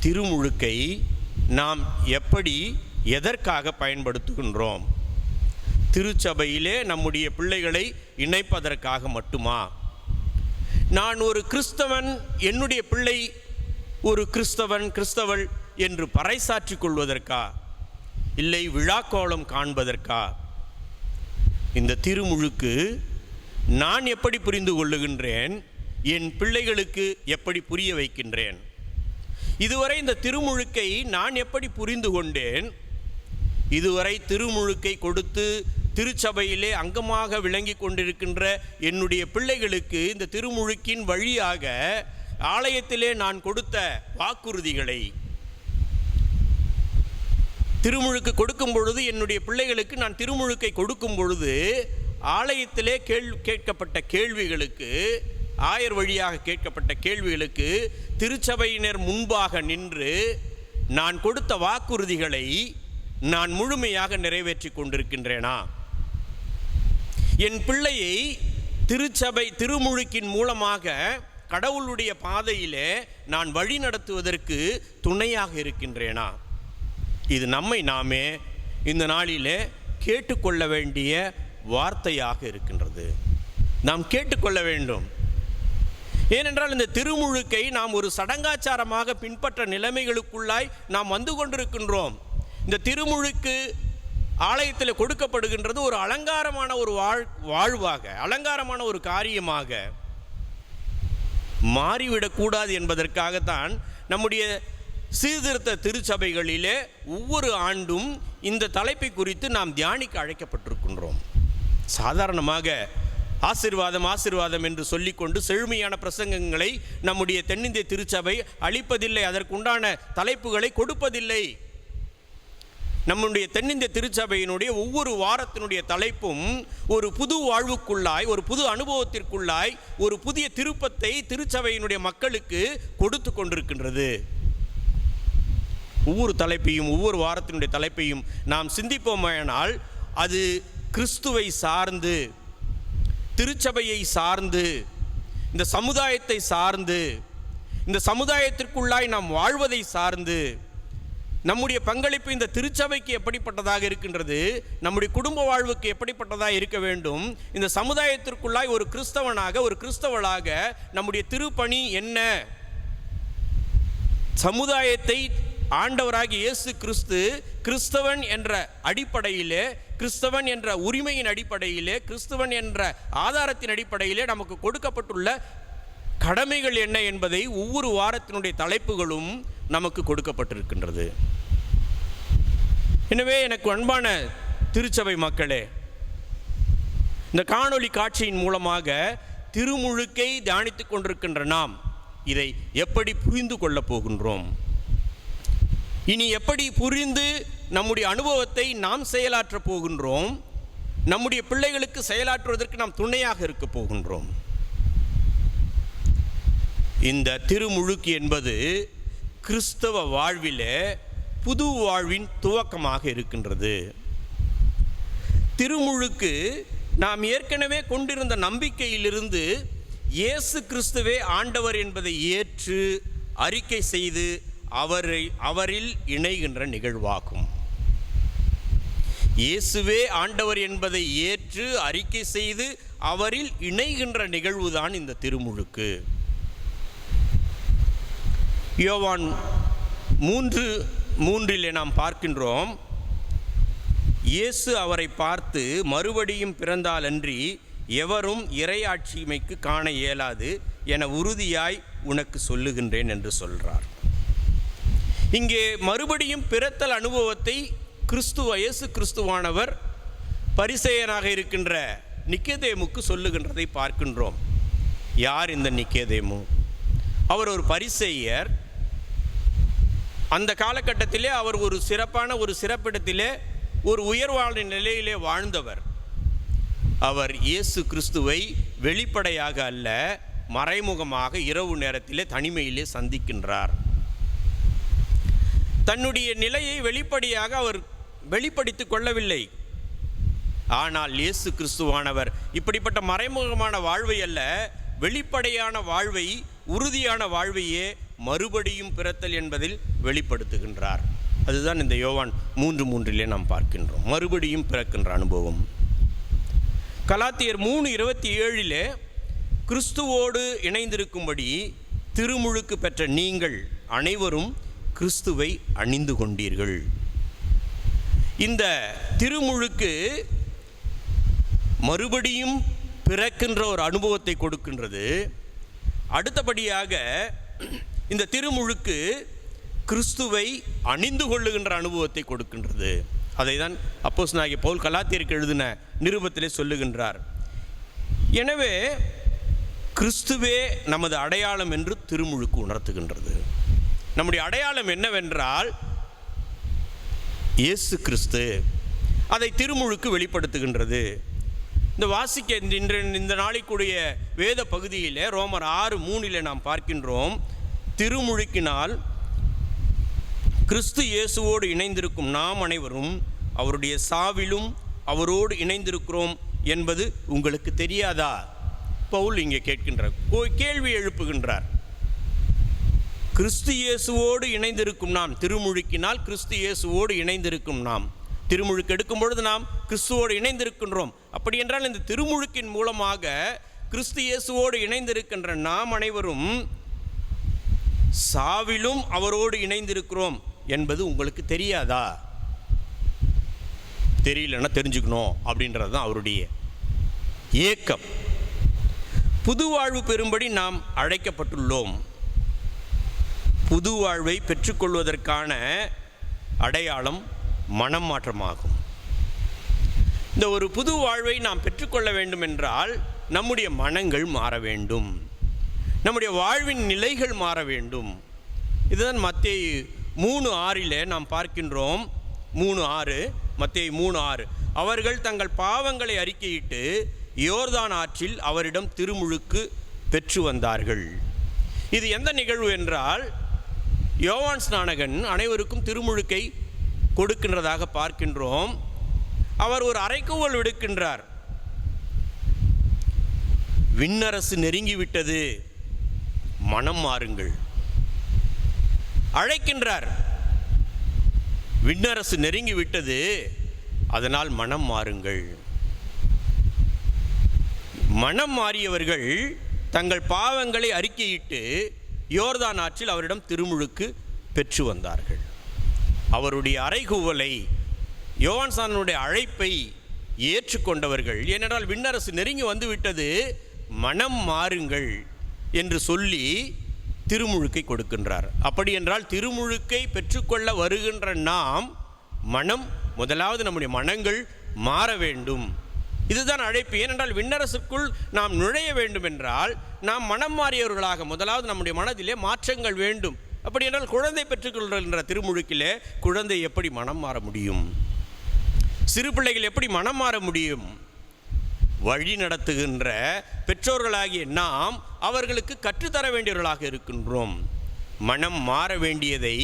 C: திருமுழுக்கை நாம் எப்படி, எதற்காக பயன்படுத்துகின்றோம்? திருச்சபையிலே நம்முடைய பிள்ளைகளை இணைப்பதற்காக மட்டுமா? நான் ஒரு கிறிஸ்தவன், என்னுடைய பிள்ளை ஒரு கிறிஸ்தவள் என்று பறைசாற்றிக் கொள்வதற்கா, இல்லை விழாக்கோலம் காண்பதற்கா? இந்த திருமுழுக்கு நான் எப்படி புரிந்து கொள்ளுகின்றேன், என் பிள்ளைகளுக்கு எப்படி புரிய வைக்கின்றேன்? இதுவரை இந்த திருமுழுக்கை நான் எப்படி புரிந்து கொண்டேன்? இதுவரை திருமுழுக்கை கொடுத்து திருச்சபையிலே அங்கமாக விளங்கி கொண்டிருக்கின்ற என்னுடைய பிள்ளைகளுக்கு இந்த திருமுழுக்கின் வழியாக ஆலயத்திலே நான் கொடுத்த வாக்குறுதிகளை, திருமுழுக்கு கொடுக்கும் பொழுது என்னுடைய பிள்ளைகளுக்கு நான் திருமுழுக்கை கொடுக்கும் பொழுது ஆலயத்திலே கேட்கப்பட்ட கேள்விகளுக்கு, ஆயர் வழியாக கேட்கப்பட்ட கேள்விகளுக்கு திருச்சபையினர் முன்பாக நின்று நான் கொடுத்த வாக்குறுதிகளை நான் முழுமையாக நிறைவேற்றி கொண்டிருக்கின்றேனா? என் பிள்ளையை திருமுழுக்கின் மூலமாக கடவுளுடைய பாதையிலே நான் வழி நடத்துவதற்கு துணையாக இருக்கின்றேனா? இது நம்மை நாமே இந்த நாளிலே கேட்டுக்கொள்ள வேண்டிய வார்த்தையாக இருக்கின்றது. நாம் கேட்டுக்கொள்ள வேண்டும். ஏனென்றால் இந்த திருமுழுக்கை நாம் ஒரு சடங்காச்சாரமாக பின்பற்ற நிலைமைகளுக்குள்ளாய் நாம் வந்து கொண்டிருக்கின்றோம். இந்த திருமுழுக்கு ஆலயத்தில் கொடுக்கப்படுகின்றது ஒரு அலங்காரமான ஒரு வாழ்வாக, அலங்காரமான ஒரு காரியமாக மாறிவிடக்கூடாது என்பதற்காகத்தான் நம்முடைய சீர்திருத்த திருச்சபைகளிலே ஒவ்வொரு ஆண்டும் இந்த தலைப்பை குறித்து நாம் தியானிக்க அழைக்கப்பட்டிருக்கின்றோம். சாதாரணமாக ஆசீர்வாதம் என்று சொல்லிக்கொண்டு செழுமையான பிரசங்கங்களை நம்முடைய தென்னிந்திய திருச்சபை அளிப்பதில்லை, அதற்குண்டான தலைப்புகளை கொடுப்பதில்லை. நம்முடைய தென்னிந்திய திருச்சபையினுடைய ஒவ்வொரு வாரத்தினுடைய தலைப்பும் ஒரு புது வாழ்வுக்குள்ளாய், ஒரு புது அனுபவத்திற்குள்ளாய், ஒரு புதிய திருப்பத்தை திருச்சபையினுடைய மக்களுக்கு கொடுத்து கொண்டிருக்கின்றது. ஒவ்வொரு தலைப்பையும், ஒவ்வொரு வாரத்தினுடைய தலைப்பையும் நாம் சிந்திப்போமானால் அது கிறிஸ்துவை சார்ந்து, திருச்சபையை சார்ந்து, இந்த சமுதாயத்தை சார்ந்து, இந்த சமுதாயத்திற்குள்ளாய் நாம் வாழ்வதை சார்ந்து, நம்முடைய பங்களிப்பு இந்த திருச்சபைக்கு எப்படிப்பட்டதாக இருக்கின்றது, நம்முடைய குடும்ப வாழ்வுக்கு எப்படிப்பட்டதாக இருக்க வேண்டும், இந்த சமுதாயத்திற்குள்ளாய் ஒரு கிறிஸ்தவனாக, ஒரு கிறிஸ்தவளாக நம்முடைய திருப்பணி என்ன, சமுதாயத்தை ஆண்டவராகிய இயேசு கிறிஸ்து கிறிஸ்தவன் என்ற அடிப்படையிலே, கிறிஸ்தவன் என்ற உரிமையின் அடிப்படையிலே, கிறிஸ்தவன் என்ற ஆதாரத்தின் அடிப்படையிலே நமக்கு கொடுக்கப்பட்டுள்ள கடமைகள் என்ன என்பதை ஒவ்வொரு வாரத்தினுடைய தலைப்புகளும் நமக்கு கொடுக்கப்பட்டிருக்கின்றது. எனவே எனக்கு அன்பான திருச்சபை மக்களே, இந்த காணொளி காட்சியின் மூலமாக திருமுழுக்கை தியானித்துக் கொண்டிருக்கின்ற நாம் இதை எப்படி புரிந்து கொள்ளப் போகின்றோம்? இனி எப்படி புரிந்து நம்முடைய அனுபவத்தை நாம் செயலாற்றப் போகின்றோம்? நம்முடைய பிள்ளைகளுக்கு செயலாற்றுவதற்கு நாம் துணையாக இருக்க போகின்றோம். இந்த திருமுழுக்கு என்பது கிறிஸ்தவ வாழ்விலே புது வாழ்வின் துவக்கமாக இருக்கின்றது. திருமுழுக்கு நாம் ஏற்கனவே கொண்டிருந்த நம்பிக்கையிலிருந்து இயேசு கிறிஸ்துவே ஆண்டவர் என்பதை ஏற்று அறிக்கை செய்து அவரில் இணைகின்ற நிகழ்வாகும். இயேசுவே ஆண்டவர் என்பதை ஏற்று அறிக்கை செய்து அவரில் இணைகின்ற நிகழ்வுதான் இந்த திருமுழுக்கு. யோவான் 3:3 நாம் பார்க்கின்றோம், இயேசு அவரை பார்த்து, மறுபடியும் பிறந்தாலன்றி எவரும் இறையாட்சிமைக்கு காண இயலாது என உறுதியாய் உனக்கு சொல்லுகின்றேன் என்று சொல்கிறார். இங்கே மறுபடியும் பிறத்தல் அனுபவத்தை இயேசு கிறிஸ்துவானவர் பரிசேயனாக இருக்கின்ற நிக்கோதேமுக்கு சொல்லுகின்றதை பார்க்கின்றோம். யார் இந்த நிக்கோதேமு? அவர் ஒரு பரிசேயர். அந்த காலகட்டத்திலே அவர் ஒரு சிறப்பிடத்திலே ஒரு உயர்வான நிலையிலே வாழ்ந்தவர். அவர் இயேசு கிறிஸ்துவை வெளிப்படையாக அல்ல, மறைமுகமாக இரவு நேரத்திலே தனிமையிலே சந்திக்கின்றார். தன்னுடைய நிலையை வெளிப்படையாக அவர் வெளிப்படுத்திக் கொள்ளவில்லை. ஆனால் இயேசு கிறிஸ்துவானவர் இப்படிப்பட்ட மறைமுகமான வாழ்வை அல்ல, வெளிப்படையான வாழ்வை, உறுதியான வாழ்வையே மறுபடியும் பிறத்தல் என்பதில் வெளிப்படுத்துகின்றார். அதுதான் இந்த யோவான் 3:3 நாம் பார்க்கின்றோம், மறுபடியும் பிறக்கின்ற அனுபவம். கலாத்தியர் 3:27 கிறிஸ்துவோடு இணைந்திருக்கும்படி திருமுழுக்கு பெற்ற நீங்கள் அனைவரும் கிறிஸ்துவை அணிந்து கொண்டீர்கள். இந்த திருமுழுக்கு மறுபடியும் பிறக்கின்ற ஒரு அனுபவத்தை கொடுக்கின்றது. அடுத்தபடியாக இந்த திருமுழுக்கு கிறிஸ்துவை அணிந்து கொள்ளுகின்ற அனுபவத்தை கொடுக்கின்றது. அதை தான் அப்போஸ்தலனாகிய பவுல் கலாத்தியருக்கு எழுதின நிருபத்திலே சொல்லுகின்றார். எனவே கிறிஸ்துவே நமது அடையாளம் என்று திருமுழுக்கு உணர்த்துகின்றது. நம்முடைய அடையாளம் என்னவென்றால் இயேசு கிறிஸ்து. அதை திருமுழுக்கு வெளிப்படுத்துகின்றது. இந்த வாசிக்க இந்த நாளைக்குடைய வேத பகுதியில் ரோமர் 6:3 நாம் பார்க்கின்றோம், திருமுழுக்கினால் கிறிஸ்து இயேசுவோடு இணைந்திருக்கும் நாம் அனைவரும் அவருடைய சாவிலும் அவரோடு இணைந்திருக்கிறோம் என்பது உங்களுக்கு தெரியாதா? பவுல் இங்கே கேட்கின்றார், கேள்வி எழுப்புகின்றார். கிறிஸ்து இயேசுவோடு இணைந்திருக்கும் நாம், திருமுழுக்கினால் கிறிஸ்து இயேசுவோடு இணைந்திருக்கும் நாம், திருமுழுக்கு எடுக்கும் பொழுது நாம் கிறிஸ்துவோடு இணைந்திருக்கின்றோம். அப்படி என்றால் இந்த திருமுழுக்கின் மூலமாக கிறிஸ்து இயேசுவோடு இணைந்திருக்கின்ற நாம் அனைவரும் சாவிலும் அவரோடு இணைந்திருக்கிறோம் என்பது உங்களுக்கு தெரியாதா? தெரியலன்னா தெரிஞ்சுக்கணும் அப்படின்றது தான் அவருடைய ஏக்கம். புது வாழ்வு பெறும்படி நாம் அழைக்கப்பட்டுள்ளோம். புது வாழ்வை பெற்றுக்கொள்வதற்கான அடையாளம் மனம் மாற்றமாகும். இந்த ஒரு புது வாழ்வை நாம் பெற்றுக்கொள்ள வேண்டும் என்றால் நம்முடைய மனங்கள் மாற வேண்டும், நம்முடைய வாழ்வின் நிலைகள் மாற வேண்டும். இதுதான் மத்தேயு 3:6 நாம் பார்க்கின்றோம். 3:6 மத்தேயு 3:6 அவர்கள் தங்கள் பாவங்களை அறிக்கையிட்டு யோர்தான் ஆற்றில் அவரிடம் திருமுழுக்கு பெற்று வந்தார்கள். இது எந்த நிகழ்வு என்றால், யோவான் ஸ்நானகன் அனைவருக்கும் திருமுழுக்கை கொடுக்கின்றதாக பார்க்கின்றோம். அவர் ஒரு அறைகூவல் விடுக்கின்றார், விண்ணரசு நெருங்கிவிட்டது, மனம் மாறுங்கள். அழைக்கின்றார், விண்ணரசு நெருங்கிவிட்டது, அதனால் மனம் மாறுங்கள். மனம் மாறியவர்கள் தங்கள் பாவங்களை அறிக்கையிட்டு யோர்தான் ஆற்றில் அவரிடம் திருமுழுக்கு பெற்று வந்தார்கள். அவருடைய அறைகூவலை, யோவான் ஸ்நானனுடைய அழைப்பை ஏற்றுக்கொண்டவர்கள். ஏனென்றால் விண்ணரசு நெருங்கி வந்துவிட்டது, மனம் மாறுங்கள் என்று சொல்லி திருமுழுக்கை கொடுக்கின்றார். அப்படி என்றால் திருமுழுக்கை பெற்றுக்கொள்ள வருகின்ற நாம் முதலாவது நம்முடைய மனங்கள் மாற வேண்டும். இதுதான் அழைப்பு. ஏனென்றால் விண்ணரசுக்குள் நாம் நுழைய வேண்டும் என்றால் நாம் மனம் மாறியவர்களாக முதலாவது நம்முடைய மனதிலே மாற்றங்கள் வேண்டும். அப்படி என்றால் குழந்தை பெற்றுக்கொள்கின்ற திருமுழுக்கிலே குழந்தை எப்படி மனம் மாற முடியும்? சிறு பிள்ளைகள் எப்படி மனம் மாற முடியும்? வழி நடத்துகின்ற பெற்றோர்களாகிய நாம் அவர்களுக்கு கற்றுத்தர வேண்டியவர்களாக இருக்கின்றோம். மனம் மாற வேண்டியதை,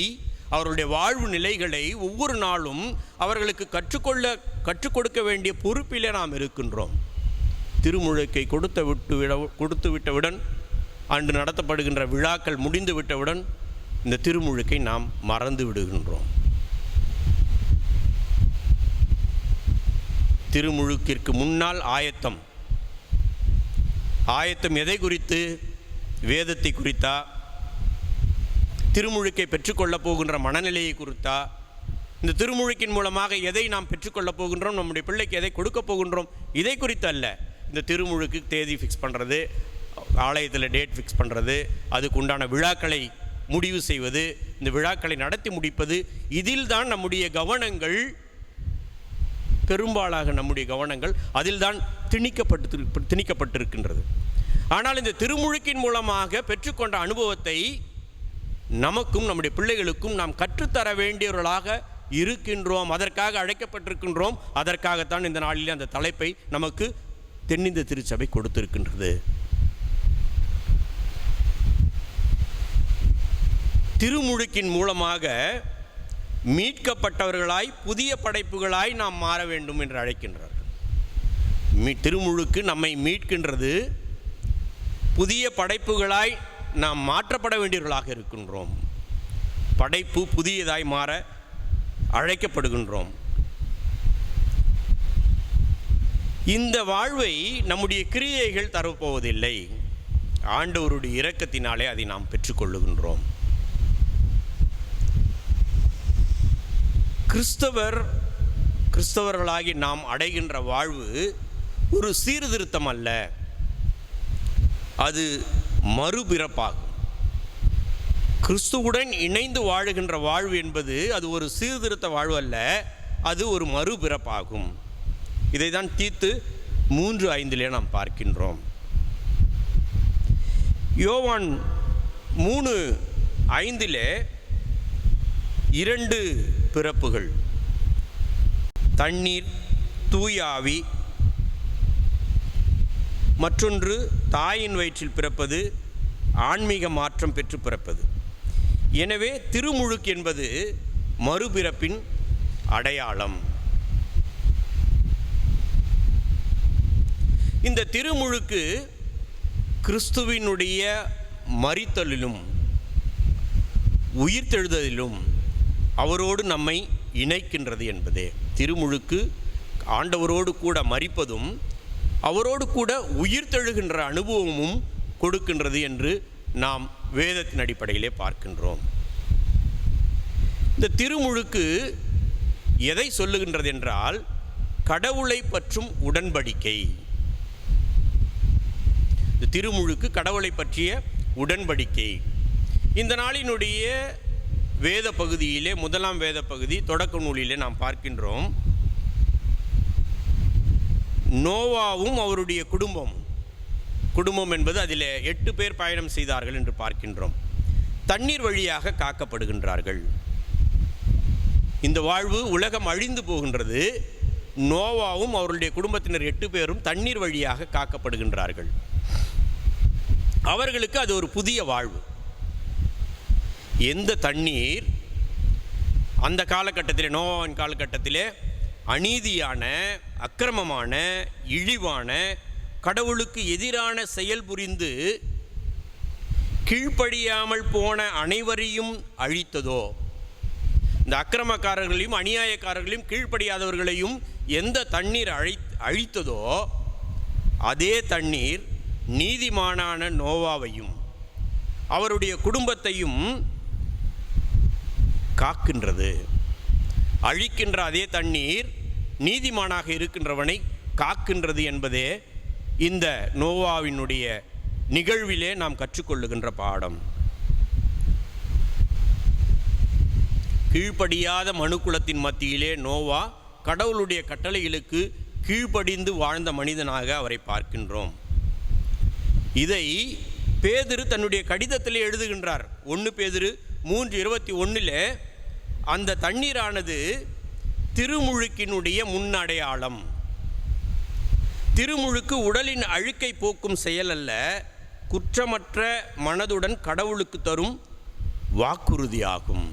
C: அவர்களுடைய வாழ்வு நிலைகளை ஒவ்வொரு நாளும் அவர்களுக்கு கற்றுக் கொடுக்க வேண்டிய பொறுப்பிலே நாம் இருக்கின்றோம். திருமுழுக்கை கொடுத்து விட்டவுடன், அன்று நடத்தப்படுகின்ற விழாக்கள் முடிந்து விட்டவுடன் இந்த திருமுழுக்கை நாம் மறந்து விடுகின்றோம். திருமுழுக்கிற்கு முன்னால் ஆயத்தம் எதை குறித்து? வேதத்தை குறித்தா? திருமுழுக்கை பெற்றுக்கொள்ளப் போகின்ற மனநிலையை குறித்தா? இந்த திருமுழுக்கின் மூலமாக எதை நாம் பெற்றுக்கொள்ளப் போகின்றோம், நம்முடைய பிள்ளைக்கு எதை கொடுக்க போகின்றோம், இதை குறித்து அல்ல. இந்த திருமுழுக்கு தேதி ஃபிக்ஸ் பண்ணுறது, ஆலயத்தில் டேட் ஃபிக்ஸ் பண்ணுறது, அதுக்கு உண்டான விழாக்களை முடிவு செய்வது, இந்த விழாக்களை நடத்தி முடிப்பது, இதில் தான் நம்முடைய கவனங்கள், பெரும்பாலாக நம்முடைய கவனங்கள் அதில் தான் திணிக்கப்பட்டிருக்கின்றது. ஆனால் இந்த திருமுழுக்கின் மூலமாக பெற்றுக்கொண்ட அனுபவத்தை நமக்கும் நம்முடைய பிள்ளைகளுக்கும் நாம் கற்றுத்தர வேண்டியவர்களாக இருக்கின்றோம். அதற்காக அழைக்கப்பட்டிருக்கின்றோம். அதற்காகத்தான் இந்த நாளில் அந்த தலைப்பை நமக்கு தென்னிந்திய திருச்சபை கொடுத்திருக்கின்றது. திருமுழுக்கின் மூலமாக மீட்கப்பட்டவர்களாய் புதிய படைப்புகளாய் நாம் மாற வேண்டும் என்று அழைக்கின்றார்கள். திருமுழுக்கு நம்மை மீட்கின்றது. புதிய படைப்புகளாய் நாம் மாற்றப்பட வேண்டியவர்களாக இருக்கின்றோம். படைப்பு புதியதாய் மாற அழைக்கப்படுகின்றோம். இந்த வாழ்வை நம்முடைய கிரியைகள் தரப்போவதில்லை. ஆண்டவருடைய இரக்கத்தினாலே அதை நாம் பெற்றுக்கொள்ளுகின்றோம். கிறிஸ்தவர்களாகி நாம் அடைகின்ற வாழ்வு ஒரு சீர்திருத்தம் அல்ல, அது மறுபிறப்பாகும். கிறிஸ்துவுடன் இணைந்து வாழுகின்ற வாழ்வு என்பது அது ஒரு சீர்திருத்த வாழ்வு அல்ல, அது ஒரு மறுபிறப்பாகும். இதை தான் தீத்து 3:5 நாம் பார்க்கின்றோம். யோவான் 3:5 2 பிறப்புகள், தண்ணீர், தூய ஆவி, மற்றொன்று தாயின் வயிற்றில் பிறப்பது, ஆன்மீக மாற்றம் பெற்று பிறப்பது. எனவே திருமுழுக்கு என்பது மறுபிறப்பின் அடையாளம். இந்த திருமுழுக்கு கிறிஸ்துவினுடைய மரித்தலிலும் உயிர்த்தெழுதலிலும் அவரோடு நம்மை இணைக்கின்றது என்பதே. திருமுழுக்கு ஆண்டவரோடு கூட மரிப்பதும் அவரோடு கூட உயிர்த்தெழுகின்ற அனுபவமும் கொடுக்கின்றது என்று நாம் வேதத்தின் அடிப்படையிலே பார்க்கின்றோம். இந்த திருமுழுக்கு எதை சொல்லுகின்றது என்றால் கடவுளை பற்றும் உடன்படிக்கை. இந்த திருமுழுக்கு கடவுளை பற்றிய உடன்படிக்கை. இந்த நாளினுடைய வேத பகுதியிலே, முதலாம் வேத பகுதி தொடக்க நூலிலே நாம் பார்க்கின்றோம், நோவாவும் அவருடைய குடும்பம் என்பது அதில் 8 பேர் பயணம் செய்தார்கள் என்று பார்க்கின்றோம். தண்ணீர் வழியாக காக்கப்படுகின்றார்கள். இந்த வாழ்வு உலகம் அழிந்து போகின்றது. நோவாவும் அவருடைய குடும்பத்தினர் 8 பேரும் தண்ணீர் வழியாக காக்கப்படுகின்றார்கள். அவர்களுக்கு அது ஒரு புதிய வாழ்வு. எந்த தண்ணீர் அந்த காலகட்டத்தில், நோவாவின் காலகட்டத்திலே அநீதியான, அக்கிரமமான, இழிவான, கடவுளுக்கு எதிரான செயல் புரிந்து கீழ்ப்படியாமல் போன அனைவரையும் அழித்ததோ, இந்த அக்கிரமக்காரர்களையும் அநியாயக்காரர்களையும் கீழ்ப்படியாதவர்களையும் எந்த தண்ணீர் அழித்ததோ அதே தண்ணீர் நீதிமானான நோவாவையும் அவருடைய குடும்பத்தையும் காக்கின்றது. அழிக்கின்ற அதே தண்ணீர் நீதிமானாக இருக்கின்றவனை காக்கின்றது என்பதே இந்த நோவாவினுடைய நிகழ்விலே நாம் கற்றுக்கொள்ளுகின்ற பாடம். கீழ்ப்படியாத மனுக்குலத்தின் மத்தியிலே நோவா கடவுளுடைய கட்டளைகளுக்கு கீழ்ப்படிந்து வாழ்ந்த மனிதனாக அவரை பார்க்கின்றோம். இதை பேதுரு தன்னுடைய கடிதத்திலே எழுதுகின்றார். 1 பேதுரு 3:21 அந்த தண்ணீரானது திருமுழுக்கினுடைய முன்னடையாளம். திருமுழுக்கு உடலின் அழுக்கை போக்கும் செயல் அல்ல, குற்றமற்ற மனதுடன் கடவுளுக்கு தரும் வாக்குறுதியாகும்.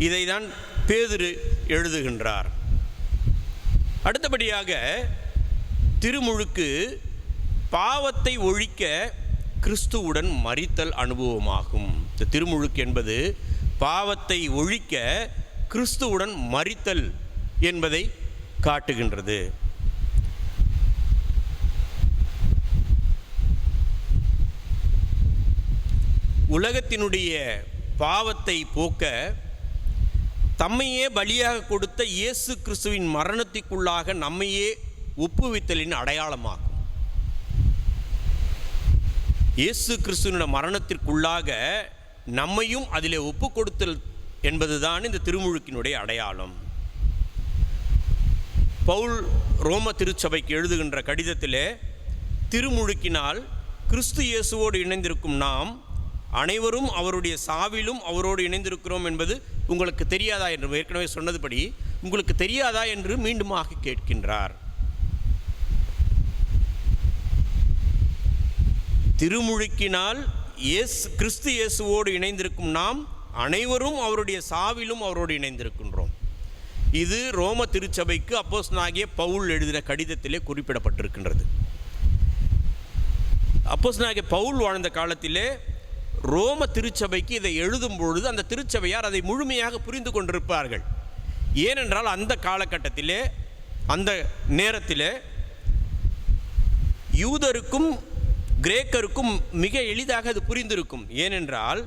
C: இதைதான் பேதுரு எழுதுகின்றார். அடுத்தபடியாக திருமுழுக்கு பாவத்தை ஒழிக்க கிறிஸ்துவுடன் மரித்தல் அனுபவமாகும். இந்த திருமுழுக்கு என்பது பாவத்தை ஒழிக்க கிறிஸ்துவுடன் மரித்தல் என்பதை காட்டுகின்றது. உலகத்தினுடைய பாவத்தை போக்க தம்மையே பலியாக கொடுத்த இயேசு கிறிஸ்துவின் மரணத்திற்குள்ளாக நம்மையே ஒப்புவித்தலின் அடையாளமாகும். இயேசு கிறிஸ்துவின் மரணத்திற்குள்ளாக நம்மையும் அதிலே ஒப்பு கொடுத்தல் என்பதுதான் இந்த திருமுழுக்கினுடைய அடையாளம். பவுல் ரோம திருச்சபைக்கு எழுதுகின்ற கடிதத்திலே திருமுழுக்கினால் கிறிஸ்து இயேசுவோடு இணைந்திருக்கும் நாம் அனைவரும் அவருடைய சாவிலும் அவரோடு இணைந்திருக்கிறோம் என்பது உங்களுக்கு தெரியாதா என்று ஏற்கனவே சொன்னதுபடி உங்களுக்கு தெரியாதா என்று மீண்டுமாக கேட்கின்றார். திருமுழுக்கினால் கிறிஸ்து இயேசுவோடு இணைந்திருக்கும் நாம் அனைவரும் அவருடைய சாவிலும் அவரோடு இணைந்திருக்கின்றோம். இது ரோம திருச்சபைக்கு அப்போஸ்தலனாகிய பவுல் எழுதின கடிதத்திலே குறிப்பிடப்பட்டிருக்கின்றது. அப்போஸ்தலனாகிய பவுல் வாழ்ந்த காலத்திலே ரோம திருச்சபைக்கு இதை எழுதும் பொழுது அந்த திருச்சபையார் அதை முழுமையாக புரிந்து கொண்டிருப்பார்கள். ஏனென்றால் அந்த காலகட்டத்திலே அந்த நேரத்திலே யூதருக்கும் கிரேக்கருக்கும் மிக எளிதாக அது புரிந்திருக்கும். ஏனென்றால்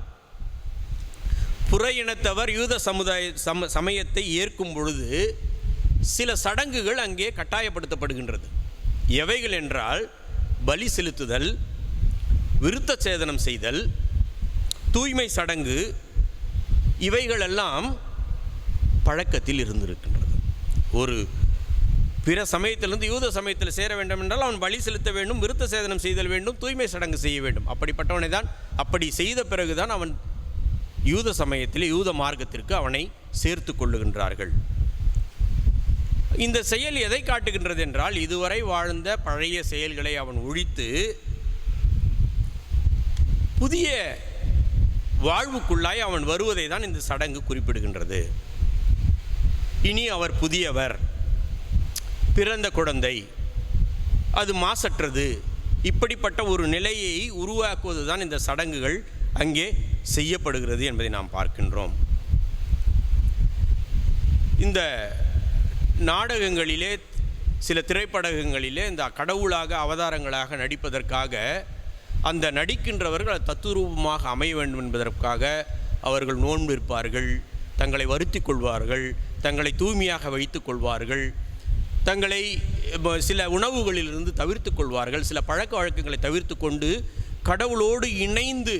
C: புற இனத்தவர் யூத சமயத்தை ஏற்கும் பொழுது சில சடங்குகள் அங்கே கட்டாயப்படுத்தப்படுகின்றது. எவைகள் என்றால் பலி செலுத்துதல், விருத்த சேதனம் செய்தல், தூய்மை சடங்கு, இவைகளெல்லாம் பழக்கத்தில் இருந்திருக்கின்றது. ஒரு பிற சமயத்திலிருந்து யூத சமயத்தில் சேர வேண்டும் என்றால் அவன் பலி செலுத்த வேண்டும், விருத்த சேதனம் செய்தல் வேண்டும், தூய்மை சடங்கு செய்ய வேண்டும். அப்படிப்பட்டவனை தான் அப்படி செய்த பிறகுதான் அவன் யூத சமயத்தில் யூத மார்க்கத்திற்கு அவனை சேர்த்து கொள்ளுகின்றார்கள். இந்த செயல் எதை காட்டுகின்றது என்றால் இதுவரை வாழ்ந்த பழைய செயல்களை அவன் ஒழித்து புதிய வாழ்வுக்குள்ளாய் அவன் வருவதை தான் இந்த சடங்கு குறிப்பிடுகின்றது. இனி அவர் புதியவர், பிறந்த குழந்தை, அது மாசற்றது, இப்படிப்பட்ட ஒரு நிலையை உருவாக்குவது தான் இந்த சடங்குகள் அங்கே செய்யப்படுகிறது என்பதை நாம் பார்க்கின்றோம். இந்த நாடகங்களிலே சில திரைப்படங்களிலே இந்த கடவுளாக அவதாரங்களாக நடிப்பதற்காக அந்த நடிக்கின்றவர்கள் தத்துரூபமாக அமைய வேண்டும் என்பதற்காக அவர்கள் நோன்பு இருப்பார்கள், தங்களை வருத்தி கொள்வார்கள், தங்களை தூய்மையாக வைத்து கொள்வார்கள், தங்களை சில உணவுகளிலிருந்து தவிர்த்து கொள்வார்கள், சில பழக்க வழக்கங்களை தவிர்த்து கொண்டு கடவுளோடு இணைந்து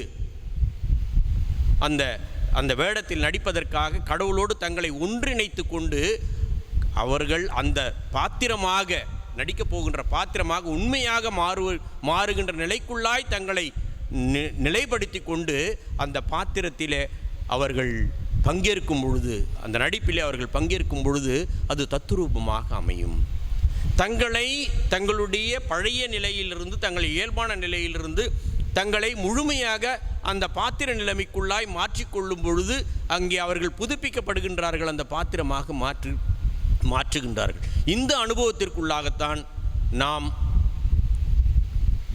C: அந்த வேடத்தில் நடிப்பதற்காக கடவுளோடு தங்களை ஒன்றிணைத்து கொண்டு அவர்கள் அந்த பாத்திரமாக நடிக்கப் போகின்ற பாத்திரமாக உண்மையாக மாறுகின்ற நிலைக்குள்ளாய் தங்களை நிலைப்படுத்தி கொண்டு அந்த பாத்திரத்திலே அவர்கள் பங்கேற்கும் பொழுது, அந்த நடிப்பிலே அவர்கள் பங்கேற்கும் பொழுது அது தத்துரூபமாக அமையும். தங்களுடைய பழைய நிலையிலிருந்து, தங்கள் இயல்பான நிலையிலிருந்து தங்களை முழுமையாக அந்த பாத்திர நிலைமைக்குள்ளாய் மாற்றிக்கொள்ளும் பொழுது அங்கே அவர்கள் புதுப்பிக்கப்படுகின்றார்கள், அந்த பாத்திரமாக மாற்றுகின்றார்கள். இந்த அனுபவத்திற்குள்ளாகத்தான் நாம்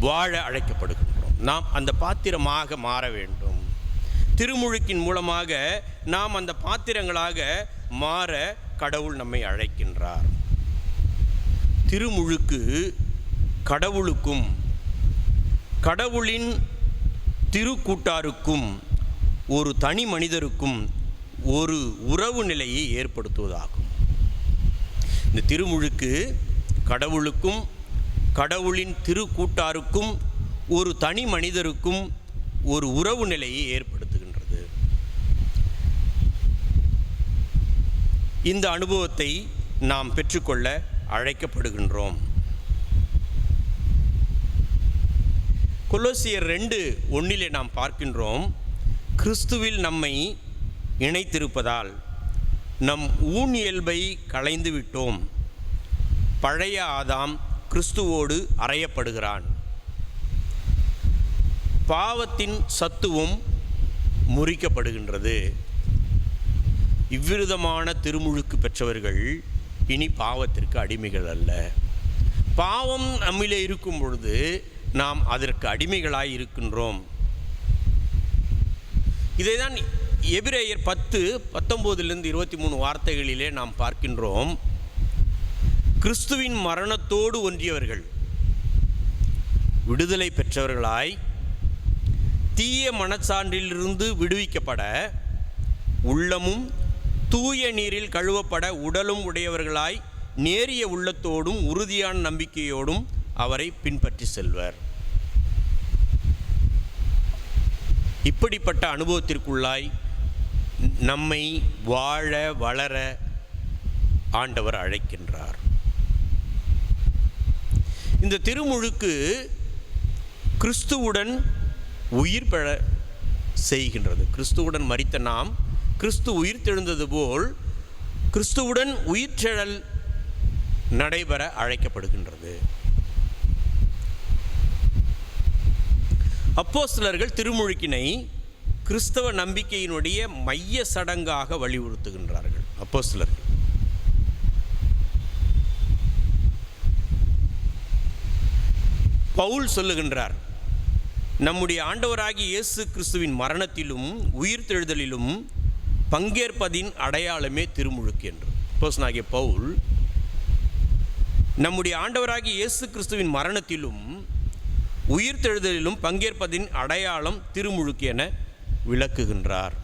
C: வாழ அழைக்கப்படுகின்றோம். நாம் அந்த பாத்திரமாக மாற வேண்டும். திருமுழுக்கின் மூலமாக நாம் அந்த பாத்திரங்களாக மாற கடவுள் நம்மை அழைக்கின்றார். திருமுழுக்கு கடவுளுக்கும் கடவுளின் திருக்கூட்டாருக்கும் ஒரு தனி மனிதருக்கும் ஒரு உறவு நிலையை ஏற்படுத்துவதாகும். இந்த திருமுழுக்கு கடவுளுக்கும் கடவுளின் திருக்கூட்டாருக்கும் ஒரு தனி மனிதருக்கும் ஒரு உறவு நிலையை ஏற்படுத்துகின்றது. இந்த அனுபவத்தை நாம் பெற்றுக்கொள்ள அழைக்கப்படுகின்றோம். கொலோசியர் 2:1 நாம் பார்க்கின்றோம், கிறிஸ்துவில் நம்மை இணைத்திருப்பதால் நம் ஊனியல்பை களைந்து விட்டோம். பழைய ஆதாம் கிறிஸ்துவோடு அறையப்படுகிறான். பாவத்தின் சத்துவம் முறிக்கப்படுகின்றது. இவ்விதமான திருமுழுக்கு பெற்றவர்கள் இனி பாவத்திற்கு அடிமைகள் அல்ல. பாவம் நம்மிலே இருக்கும் பொழுது நாம் அதற்கு அடிமைகளாய் இருக்கின்றோம். இதைதான் எபிரேயர் 10:19-23 வார்த்தைகளிலே நாம் பார்க்கின்றோம். கிறிஸ்துவின் மரணத்தோடு ஒன்றியவர்கள் விடுதலை பெற்றவர்களாய் தீய மனச்சான்றிலிருந்து விடுவிக்கப்பட உள்ளமும் தூய நீரில் கழுவப்பட உடலும் உடையவர்களாய் நேரிய உள்ளத்தோடும் உறுதியான நம்பிக்கையோடும் அவரை பின்பற்றி செல்வர். இப்படிப்பட்ட அனுபவத்திற்குள்ளாய் நம்மை வாழ வளர ஆண்டவர் அழைக்கின்றார். இந்த திருமுழுக்கு கிறிஸ்துவுடன் உயிர் பெற செய்கின்றது. கிறிஸ்துவுடன் மரித்த நாம் கிறிஸ்து உயிர் தெழுந்தது போல் கிறிஸ்துவுடன் உயிர்த்தெழல் நடைபெற அழைக்கப்படுகின்றது. அப்போஸ்தலர்கள் திருமுழுக்கினை கிறிஸ்தவ நம்பிக்கையினுடைய மைய சடங்காக வலியுறுத்துகின்றார்கள். அப்போஸ்தலர்கள் பவுல் சொல்லுகின்றார், நம்முடைய ஆண்டவராகிய இயேசு கிறிஸ்துவின் மரணத்திலும் உயிர்த்தெழுதலிலும் பங்கேற்பதின் அடையாளமே திருமுழுக்கு என்று. அப்போஸ்தலனாகிய பவுல் நம்முடைய ஆண்டவராகிய இயேசு கிறிஸ்துவின் மரணத்திலும் உயிர்த்தெழுதலிலும் பங்கேற்பதின் அடையாளம் திருமுழுக்கு என விளக்குகின்றார்.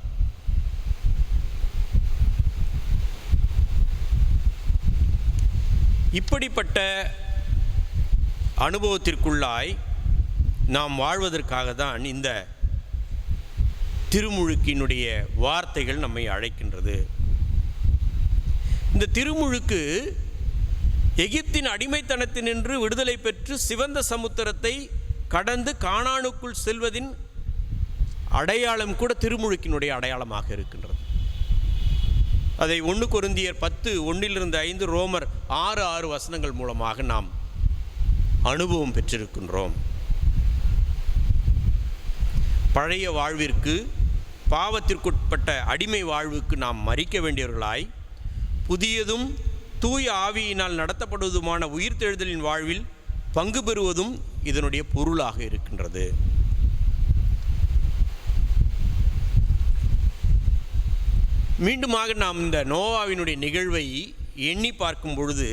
C: இப்படிப்பட்ட அனுபவத்திற்குள்ளாய் நாம் வாழ்வதற்காக தான் இந்த திருமுழுக்கினுடைய வார்த்தைகள் நம்மை அழைக்கின்றது. இந்த திருமுழுக்கு எகிப்தின் அடிமைத்தனத்தினின்று விடுதலை பெற்று சிவந்த சமுத்திரத்தை கடந்து கானானுக்குள் செல்வதின் அடையாளம் கூட திருமுழுக்கினுடைய அடையாளமாக இருக்கின்றது. அதை 1 கொரிந்தியர் 10:1-5, ரோமர் 6:6 வசனங்கள் மூலமாக நாம் அனுபவம் பெற்றிருக்கின்றோம். பழைய வாழ்விற்கு, பாவத்திற்குட்பட்ட அடிமை வாழ்வுக்கு நாம் மரிக்க வேண்டியவர்களாய் புதியதும் தூய ஆவியினால் நடத்தப்படுவதுமான உயிர்த்தெழுதலின் வாழ்வில் பங்கு பெறுவதும் இதனுடைய பொருளாக இருக்கின்றது. மீண்டுமாக நாம் இந்த நோவாவினுடைய நிகழ்வை எண்ணி பார்க்கும் பொழுது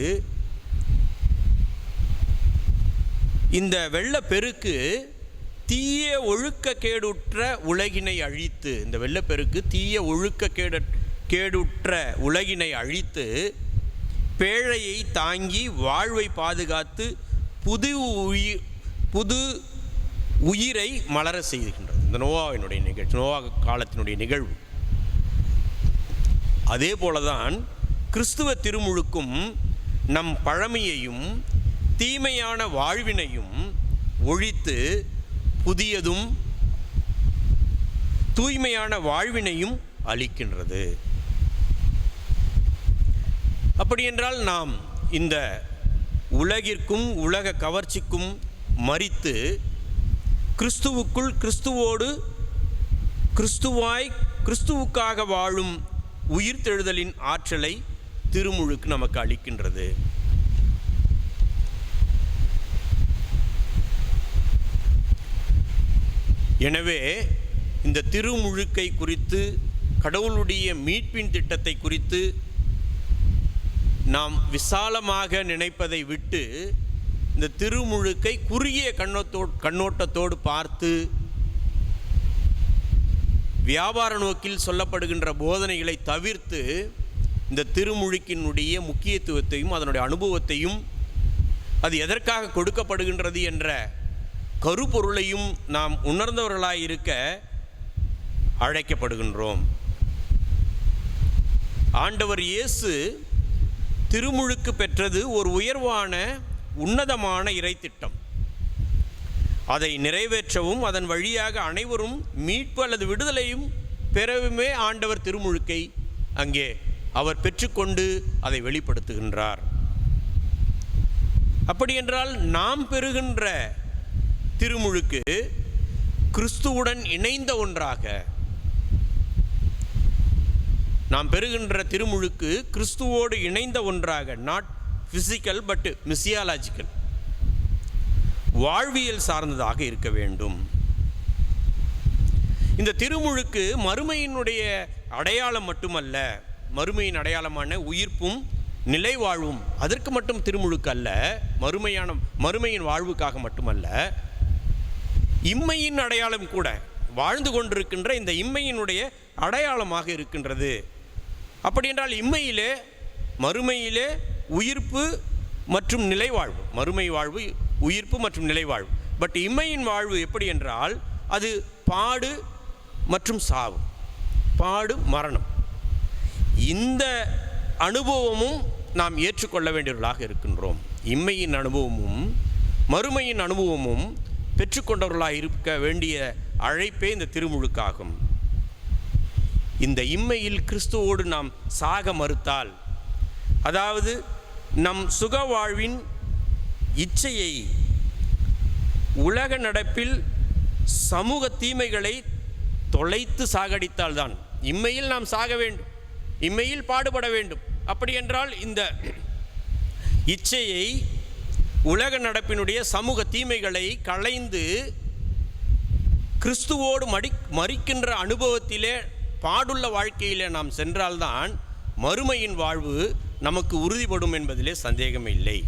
C: இந்த வெள்ளப்பெருக்கு தீய ஒழுக்கக்கேடுற்ற உலகினை அழித்து, இந்த வெள்ளப்பெருக்கு தீய ஒழுக்கக்கேடுற்ற உலகினை அழித்து பேழையை தாங்கி வாழ்வை பாதுகாத்து புது உயிரை மலர செய்கின்றது. இந்த நோவாவினுடைய நிகழ்ச்சி, நோவா காலத்தினுடைய நிகழ்வு. அதே போலதான் கிறிஸ்துவ திருமுழுக்கும் நம் பழமையையும் தீமையான வாழ்வினையும் ஒழித்து புதியதும் தூய்மையான வாழ்வினையும் அளிக்கின்றது. அப்படியென்றால் நாம் இந்த உலகிற்கும் உலக கவர்ச்சிக்கும் மரித்து கிறிஸ்துவுக்குள் கிறிஸ்துவோடு கிறிஸ்துவுக்காக வாழும் உயிர்த்தெழுதலின் ஆற்றலை திருமுழுக்கு நமக்கு அளிக்கின்றது. எனவே இந்த திருமுழுக்கை குறித்து, கடவுளுடைய மீட்பின் திட்டத்தை குறித்து நாம் விசாலமாக நினைப்பதை விட்டு இந்த திருமுழுக்கை குறுகிய கண்ணோட்டத்தோடு பார்த்து வியாபார நோக்கில் சொல்லப்படுகின்ற போதனைகளை தவிர்த்து இந்த திருமுழுக்கினுடைய முக்கியத்துவத்தையும் அதனுடைய அனுபவத்தையும் அது எதற்காக கொடுக்கப்படுகின்றது என்ற கருப்பொருளையும் நாம் உணர்ந்தவர்களாய் இருக்க அழைக்கப்படுகின்றோம். ஆண்டவர் இயேசு திருமுழுக்கு பெற்றது ஒரு உயர்வான உன்னதமான இறைத்திட்டம். அதை நிறைவேற்றவும் அதன் வழியாக அனைவரும் மீட்பு அல்லது விடுதலையும் பெறவுமே ஆண்டவர் திருமுழுக்கை அங்கே அவர் பெற்றுக்கொண்டு அதை வெளிப்படுத்துகின்றார். அப்படியென்றால் நாம் பெறுகின்ற திருமுழுக்கு கிறிஸ்துவுடன் இணைந்த ஒன்றாக, நாம் பெறுகின்ற திருமுழுக்கு கிறிஸ்துவோடு இணைந்த ஒன்றாக, நாட் பிசிக்கல் பட் மிசியாலஜிக்கல், வாழ்வியல் சார்ந்ததாக இருக்க வேண்டும். இந்த திருமுழுக்கு மறுமையினுடைய அடையாளம் மட்டுமல்ல, மறுமையின் அடையாளமான உயிர்ப்பும் நிலைவாழ்வும் அதற்கு மட்டும் திருமுழுக்கு அல்ல, மறுமையின் வாழ்வுக்காக மட்டுமல்ல, இம்மையின் அடையாளம் கூட, வாழ்ந்து கொண்டிருக்கின்ற இந்த இம்மையினுடைய அடையாளமாக இருக்கின்றது. அப்படி என்றால் இம்மையிலே மறுமையிலே உயிர்ப்பு மற்றும் நிலைவாழ்வு, மறுமை வாழ்வு உயிர்ப்பு மற்றும் நிலைவாழ்வு. பட் இம்மையின் வாழ்வு எப்படி என்றால் அது பாடு மற்றும் சாவு, பாடு மரணம். இந்த அனுபவமும் நாம் ஏற்றுக்கொள்ள வேண்டியவர்களாக இருக்கின்றோம். இம்மையின் அனுபவமும் மறுமையின் அனுபவமும் பெற்றுக்கொண்டவர்களாக இருக்க வேண்டிய அழைப்பே இந்த திருமுழுக்காகும். இந்த இம்மையில் கிறிஸ்துவோடு நாம் சாக மறுத்தால், அதாவது நம் சுக வாழ்வின் இச்சையை, உலக நடப்பில் சமூக தீமைகளை தொலைத்து சாகடித்தால்தான் இம்மையில் நாம் சாக வேண்டும், இம்மையில் பாடுபட வேண்டும். அப்படி என்றால் இந்த இச்சையை, உலக நடப்பினுடைய சமூக தீமைகளை களைந்து கிறிஸ்துவோடு மரிக்கின்ற அனுபவத்திலே, பாடுள்ள வாழ்க்கையிலே நாம் சென்றால்தான் மறுமையின் வாழ்வு நமக்கு உறுதிப்படும் என்பதிலே சந்தேகமே இல்லை.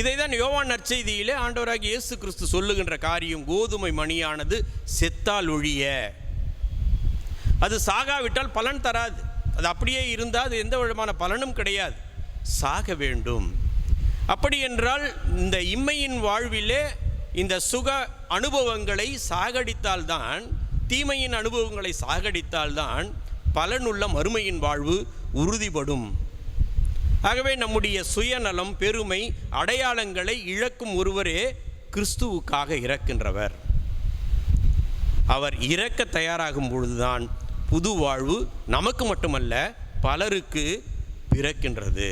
C: இதைதான் யோவான் நற்செய்தியிலே ஆண்டவராகிய இயேசு கிறிஸ்து சொல்லுகின்ற காரியம், கோதுமை மணியானது செத்தால் ஒழிய, அது சாகாவிட்டால் பலன் தராது. அது அப்படியே இருந்தால் அது எந்த விதமான பலனும் கிடையாது, சாக வேண்டும். அப்படி என்றால் இந்த இம்மையின் வாழ்விலே இந்த சுக அனுபவங்களை சாகடித்தால்தான், தீமையின் அனுபவங்களை சாகடித்தால்தான் பலனுள்ள மறுமையின் வாழ்வு உறுதிப்படும். ஆகவே நம்முடைய சுயநலம், பெருமை, அடையாளங்களை இழக்கும் ஒருவரே கிறிஸ்துவுக்காக இறக்கின்றவர். அவர் இறக்க தயாராகும் பொழுதுதான் புது வாழ்வு நமக்கு மட்டுமல்ல பலருக்கு பிறக்கின்றது.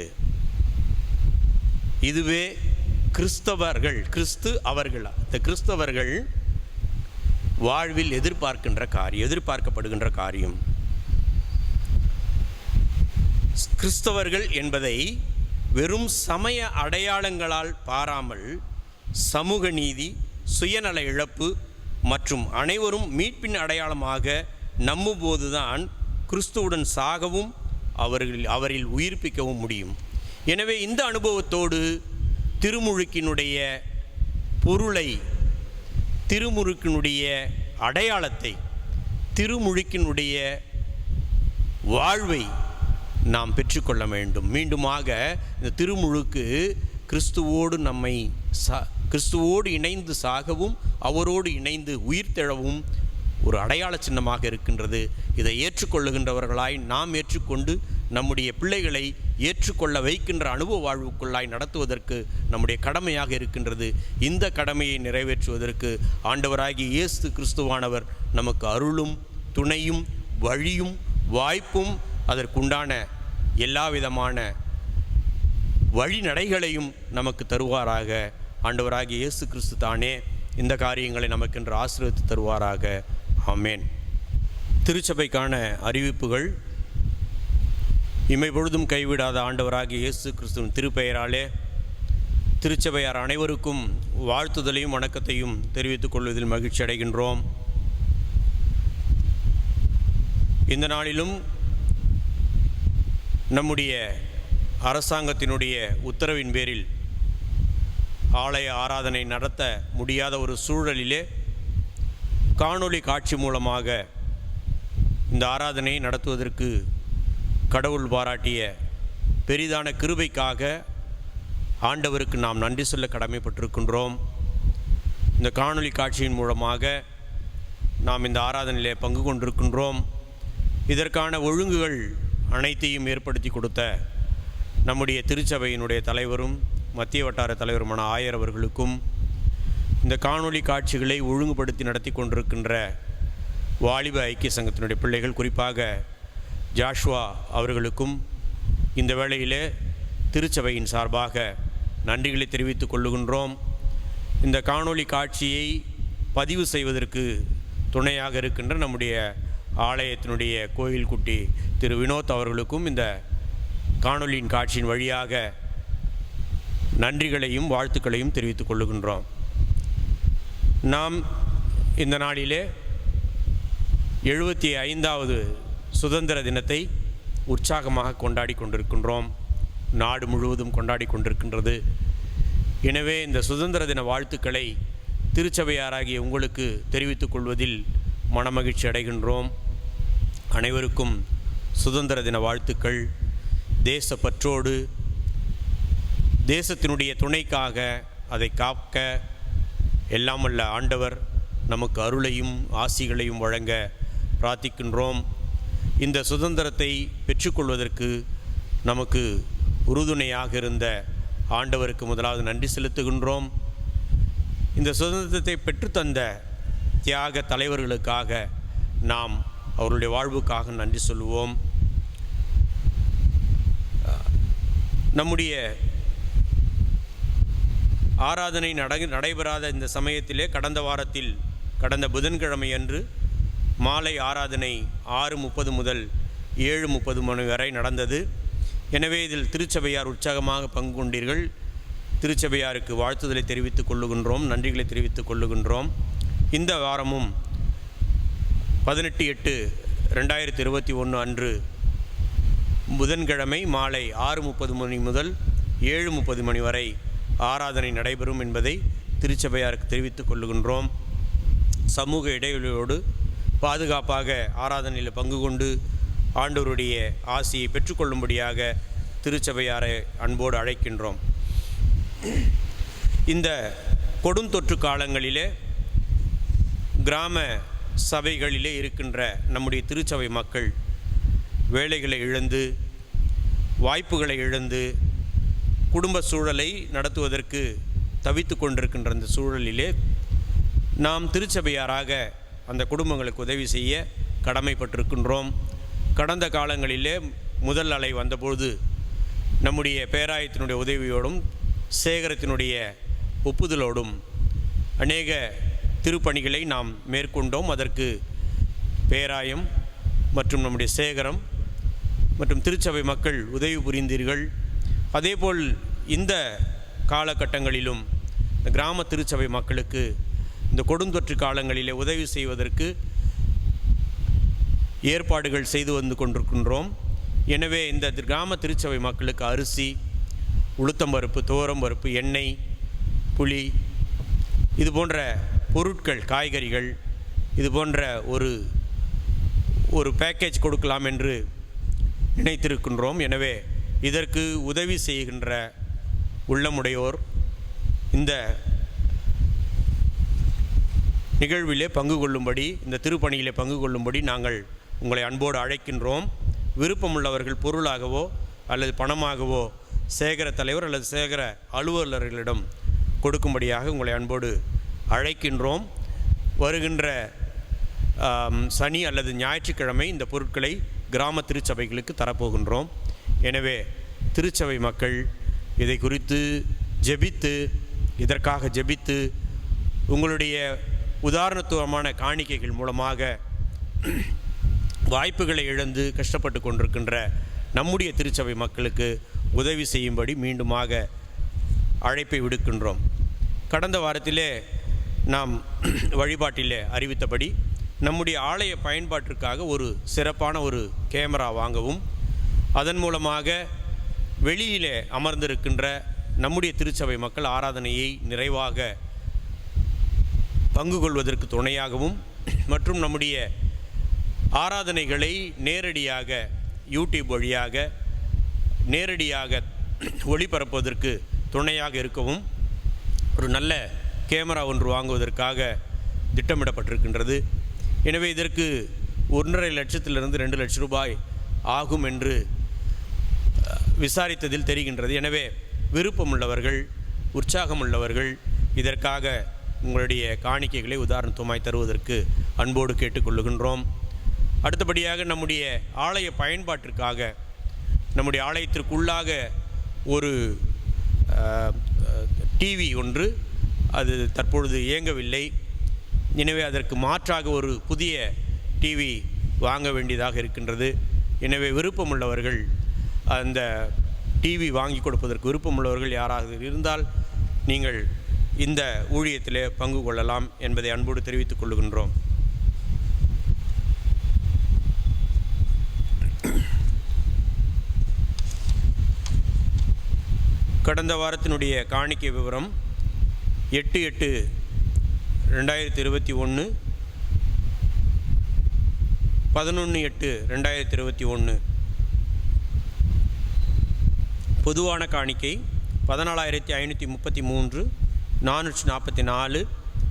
C: இதுவே கிறிஸ்தவர்கள், இந்த கிறிஸ்தவர்கள் வாழ்வில் எதிர்பார்க்கப்படுகின்ற காரியம். கிறிஸ்தவர்கள் என்பதை வெறும் சமய அடையாளங்களால் பாராமல், சமூக நீதி, சுயநல இழப்பு மற்றும் அனைவரும் மீட்பின் அடையாளமாக நம்பும்போதுதான் கிறிஸ்துவுடன் சாகவும் அவரில் உயிர்ப்பிக்கவும் முடியும். எனவே இந்த அனுபவத்தோடு திருமுழுக்கினுடைய பொருளை, திருமுழுக்கினுடைய அடையாளத்தை, திருமுழுக்கினுடைய வாழ்வை நாம் பெற்றுக்கொள்ள வேண்டும். மீண்டுமாக இந்த திருமுழுக்கு கிறிஸ்துவோடு இணைந்து சாகவும் அவரோடு இணைந்து உயிர்த்தெழவும் ஒரு அடையாள சின்னமாக இருக்கின்றது. இதை ஏற்றுக்கொள்ளுகின்றவர்களாய் நாம் ஏற்றுக்கொண்டு நம்முடைய பிள்ளைகளை ஏற்றுக்கொள்ள வைக்கின்ற அனுபவ வாழ்வுக்குள்ளாய் நடத்துவதற்கு நம்முடைய கடமையாக இருக்கின்றது. இந்த கடமையை நிறைவேற்றுவதற்கு ஆண்டவராகிய இயேசு கிறிஸ்துவானவர் நமக்கு அருளும் துணையும் வழியும் வாய்ப்பும் அதற்குண்டான எல்லா விதமான வழிநடைகளையும் நமக்கு தருவாராக. ஆண்டவராகிய இயேசு கிறிஸ்து தானே இந்த காரியங்களை நமக்கென்று ஆசீர்வதித்து தருவாராக. ஆமென். திருச்சபைக்கான அறிவிப்புகள். இமை பொழுதும் கைவிடாத ஆண்டவராகிய இயேசு கிறிஸ்துவின் திருப்பெயராலே திருச்சபையார் அனைவருக்கும் வாழ்த்துதலையும் வணக்கத்தையும் தெரிவித்துக் கொள்வதில் மகிழ்ச்சி அடைகின்றோம். இந்த நாளிலும் நம்முடைய அரசாங்கத்தினுடைய உத்தரவின் பேரில் ஆலய ஆராதனை நடத்த முடியாத ஒரு சூழலிலே காணொளி காட்சி மூலமாக இந்த ஆராதனையை நடத்துவதற்கு கடவுள் பாராட்டிய பெரிதான கிருபைக்காக ஆண்டவருக்கு நாம் நன்றி சொல்ல கடமைப்பட்டிருக்கின்றோம். இந்த காணொளி காட்சியின் மூலமாக நாம் இந்த ஆராதனையிலே பங்கு கொண்டிருக்கின்றோம். இதற்கான ஒழுங்குகள் அனைத்தையும் ஏற்படுத்தி கொடுத்த நம்முடைய திருச்சபையினுடைய தலைவரும் மத்திய வட்டார தலைவருமான ஆயர் அவர்களுக்கும், இந்த காணொளி காட்சிகளை ஒழுங்குபடுத்தி நடத்தி கொண்டிருக்கின்ற வாலிப ஐக்கிய சங்கத்தினுடைய பிள்ளைகள், குறிப்பாக ஜாஷ்வா அவர்களுக்கும் இந்த வேளையிலே திருச்சபையின் சார்பாக நன்றிகளை தெரிவித்துக் கொள்ளுகின்றோம். இந்த காணொளி காட்சியை பதிவு செய்வதற்கு துணையாக இருக்கின்ற நம்முடைய ஆலயத்தினுடைய கோயில் குட்டி திரு வினோத் அவர்களுக்கும் இந்த காணொளியின் காட்சியின் வழியாக நன்றிகளையும் வாழ்த்துக்களையும் தெரிவித்துக் கொள்ளுகின்றோம். நாம் இந்த நாளிலே 75வது சுதந்திர தினத்தை உற்சாகமாக கொண்டாடி கொண்டிருக்கின்றோம். நாடு முழுவதும் கொண்டாடி கொண்டிருக்கின்றது. எனவே இந்த சுதந்திர தின வாழ்த்துக்களை திருச்சபையாராகிய உங்களுக்கு தெரிவித்துக் கொள்வதில் மனமகிழ்ச்சி அடைகின்றோம். அனைவருக்கும் சுதந்திர தின வாழ்த்துக்கள். தேசப்பற்றோடு தேசத்தினுடைய துணைக்காக அதை காக்க எல்லாம் வல்ல ஆண்டவர் நமக்கு அருளையும் ஆசிகளையும் வழங்க பிரார்த்திக்கின்றோம். இந்த சுதந்திரத்தை பெற்றுக்கொள்வதற்கு நமக்கு உறுதுணையாக இருந்த ஆண்டவருக்கு முதலாவது நன்றி செலுத்துகின்றோம். இந்த சுதந்திரத்தை பெற்றுத்தந்த தியாக தலைவர்களுக்காக நாம் அவருடைய வாழ்வுக்காக நன்றி சொல்லுவோம். நம்முடைய ஆராதனை நடைபெறாத இந்த சமயத்திலே கடந்த புதன்கிழமை அன்று மாலை ஆராதனை 6:30 முதல் 7:30 மணி வரை நடந்தது. எனவே இதில் திருச்சபையார் உற்சாகமாக பங்கு கொண்டீர்கள். திருச்சபையாருக்கு வாழ்த்துதலை தெரிவித்துக் கொள்ளுகின்றோம், நன்றிகளை தெரிவித்துக் கொள்ளுகின்றோம். இந்த வாரமும் 18/8/2021 அன்று புதன்கிழமை மாலை 6:30 மணி முதல் 7:30 மணி வரை ஆராதனை நடைபெறும் என்பதை திருச்சபையாருக்கு தெரிவித்துக் கொள்ளுகின்றோம். சமூக இடைவெளியோடு பாதுகாப்பாக ஆராதனையில் பங்கு கொண்டு ஆண்டவருடைய ஆசியை பெற்றுக்கொள்ளும்படியாக திருச்சபையாரை அன்போடு அழைக்கின்றோம். இந்த கொடுந்தொற்று காலங்களிலே கிராம சபைகளிலே இருக்கின்ற நம்முடைய திருச்சபை மக்கள் வேலைகளை இழந்து, வாய்ப்புகளை இழந்து, குடும்ப சூழலை நடத்துவதற்கு தவித்து கொண்டிருக்கின்ற அந்த சூழலிலே நாம் திருச்சபையாராக அந்த குடும்பங்களுக்கு உதவி செய்ய கடமைப்பட்டிருக்கின்றோம். கடந்த காலங்களிலே முதல் அலை வந்தபொழுது நம்முடைய பேராயத்தினுடைய உதவியோடும் சேகரத்தினுடைய ஒப்புதலோடும் அநேக திருப்பணிகளை நாம் மேற்கொண்டோம். அதற்கு பேராயம் மற்றும் நம்முடைய சேகரம் மற்றும் திருச்சபை மக்கள் உதவி புரிந்தீர்கள். அதேபோல் இந்த காலகட்டங்களிலும் இந்த கிராம திருச்சபை மக்களுக்கு இந்த கொடுந்தொற்று காலங்களிலே உதவி செய்வதற்கு ஏற்பாடுகள் செய்து வந்து கொண்டிருக்கின்றோம். எனவே இந்த கிராம திருச்சபை மக்களுக்கு அரிசி, உளுத்தம்பருப்பு, துவரம்பருப்பு, எண்ணெய், புளி, இது போன்ற பொருட்கள், காய்கறிகள், இது போன்ற ஒரு பேக்கேஜ் கொடுக்கலாம் என்று நினைத்திருக்கின்றோம். எனவே இதற்கு உதவி செய்கின்ற உள்ளமுடையோர் இந்த நிகழ்விலே பங்கு கொள்ளும்படி, இந்த திருப்பணியிலே பங்கு கொள்ளும்படி நாங்கள் உங்களை அன்போடு அழைக்கின்றோம். விருப்பமுள்ளவர்கள் பொருளாகவோ அல்லது பணமாகவோ சேகர தலைவர் அல்லது சேகர அலுவலர்களிடம் கொடுக்கும்படியாக உங்களை அன்போடு அழைக்கின்றோம். வருகின்ற சனி அல்லது ஞாயிற்றுக்கிழமை இந்த பொருட்களை கிராம திருச்சபைகளுக்கு தரப்போகின்றோம். எனவே திருச்சபை மக்கள் இதை குறித்து இதற்காக ஜெபித்து உங்களுடைய உதாரணத்துவமான காணிக்கைகள் மூலமாக வாய்ப்புகளை இழந்து கஷ்டப்பட்டு கொண்டிருக்கின்ற நம்முடைய திருச்சபை மக்களுக்கு உதவி செய்யும்படி மீண்டுமாக அழைப்பை விடுக்கின்றோம். கடந்த வாரத்திலே நாம் வழிபாட்டிலே அறிவித்தபடி நம்முடைய ஆலய பயன்பாட்டிற்காக ஒரு சிறப்பான ஒரு கேமரா வாங்கவும், அதன் மூலமாக வெளியிலே அமர்ந்திருக்கின்ற நம்முடைய திருச்சபை மக்கள் ஆராதனையை நிறைவாக பங்கு கொள்வதற்கு துணையாகவும் மற்றும் நம்முடைய ஆராதனைகளை நேரடியாக யூடியூப் வழியாக நேரடியாக ஒளிபரப்புவதற்கு துணையாக இருக்கவும் ஒரு நல்ல கேமரா ஒன்று வாங்குவதற்காக திட்டமிடப்பட்டிருக்கின்றது. எனவே இதற்கு 1.5 லட்சத்திலிருந்து 2 லட்சம் ரூபாய் ஆகும் என்று விசாரித்ததில் தெரிகின்றது. எனவே விருப்பமுள்ளவர்கள், உற்சாகமுள்ளவர்கள் இதற்காக உங்களுடைய காணிக்கைகளை உதாரணத்துவமாய் தருவதற்கு அன்போடு கேட்டுக்கொள்ளுகின்றோம். அடுத்தபடியாக நம்முடைய ஆலய பயன்பாட்டிற்காக, நம்முடைய ஆலயத்திற்குள்ளாக ஒரு டிவி ஒன்று அது தற்பொழுது இயங்கவில்லை. எனவே அதற்கு மாற்றாக ஒரு புதிய டிவி வாங்க வேண்டியதாக இருக்கின்றது. எனவே விருப்பமுள்ளவர்கள், அந்த டிவி வாங்கி கொடுப்பதற்கு விருப்பமுள்ளவர்கள் யாராக இருந்தால் நீங்கள் இந்த ஊழியத்திலே பங்கு கொள்ளலாம் என்பதை அன்போடு தெரிவித்துக் கொள்ளுகின்றோம். கடந்த வாரத்தினுடைய காணிக்கை விவரம் 8/8/2021, 11/8/2021. பொதுவான காணிக்கை 14,533, 444,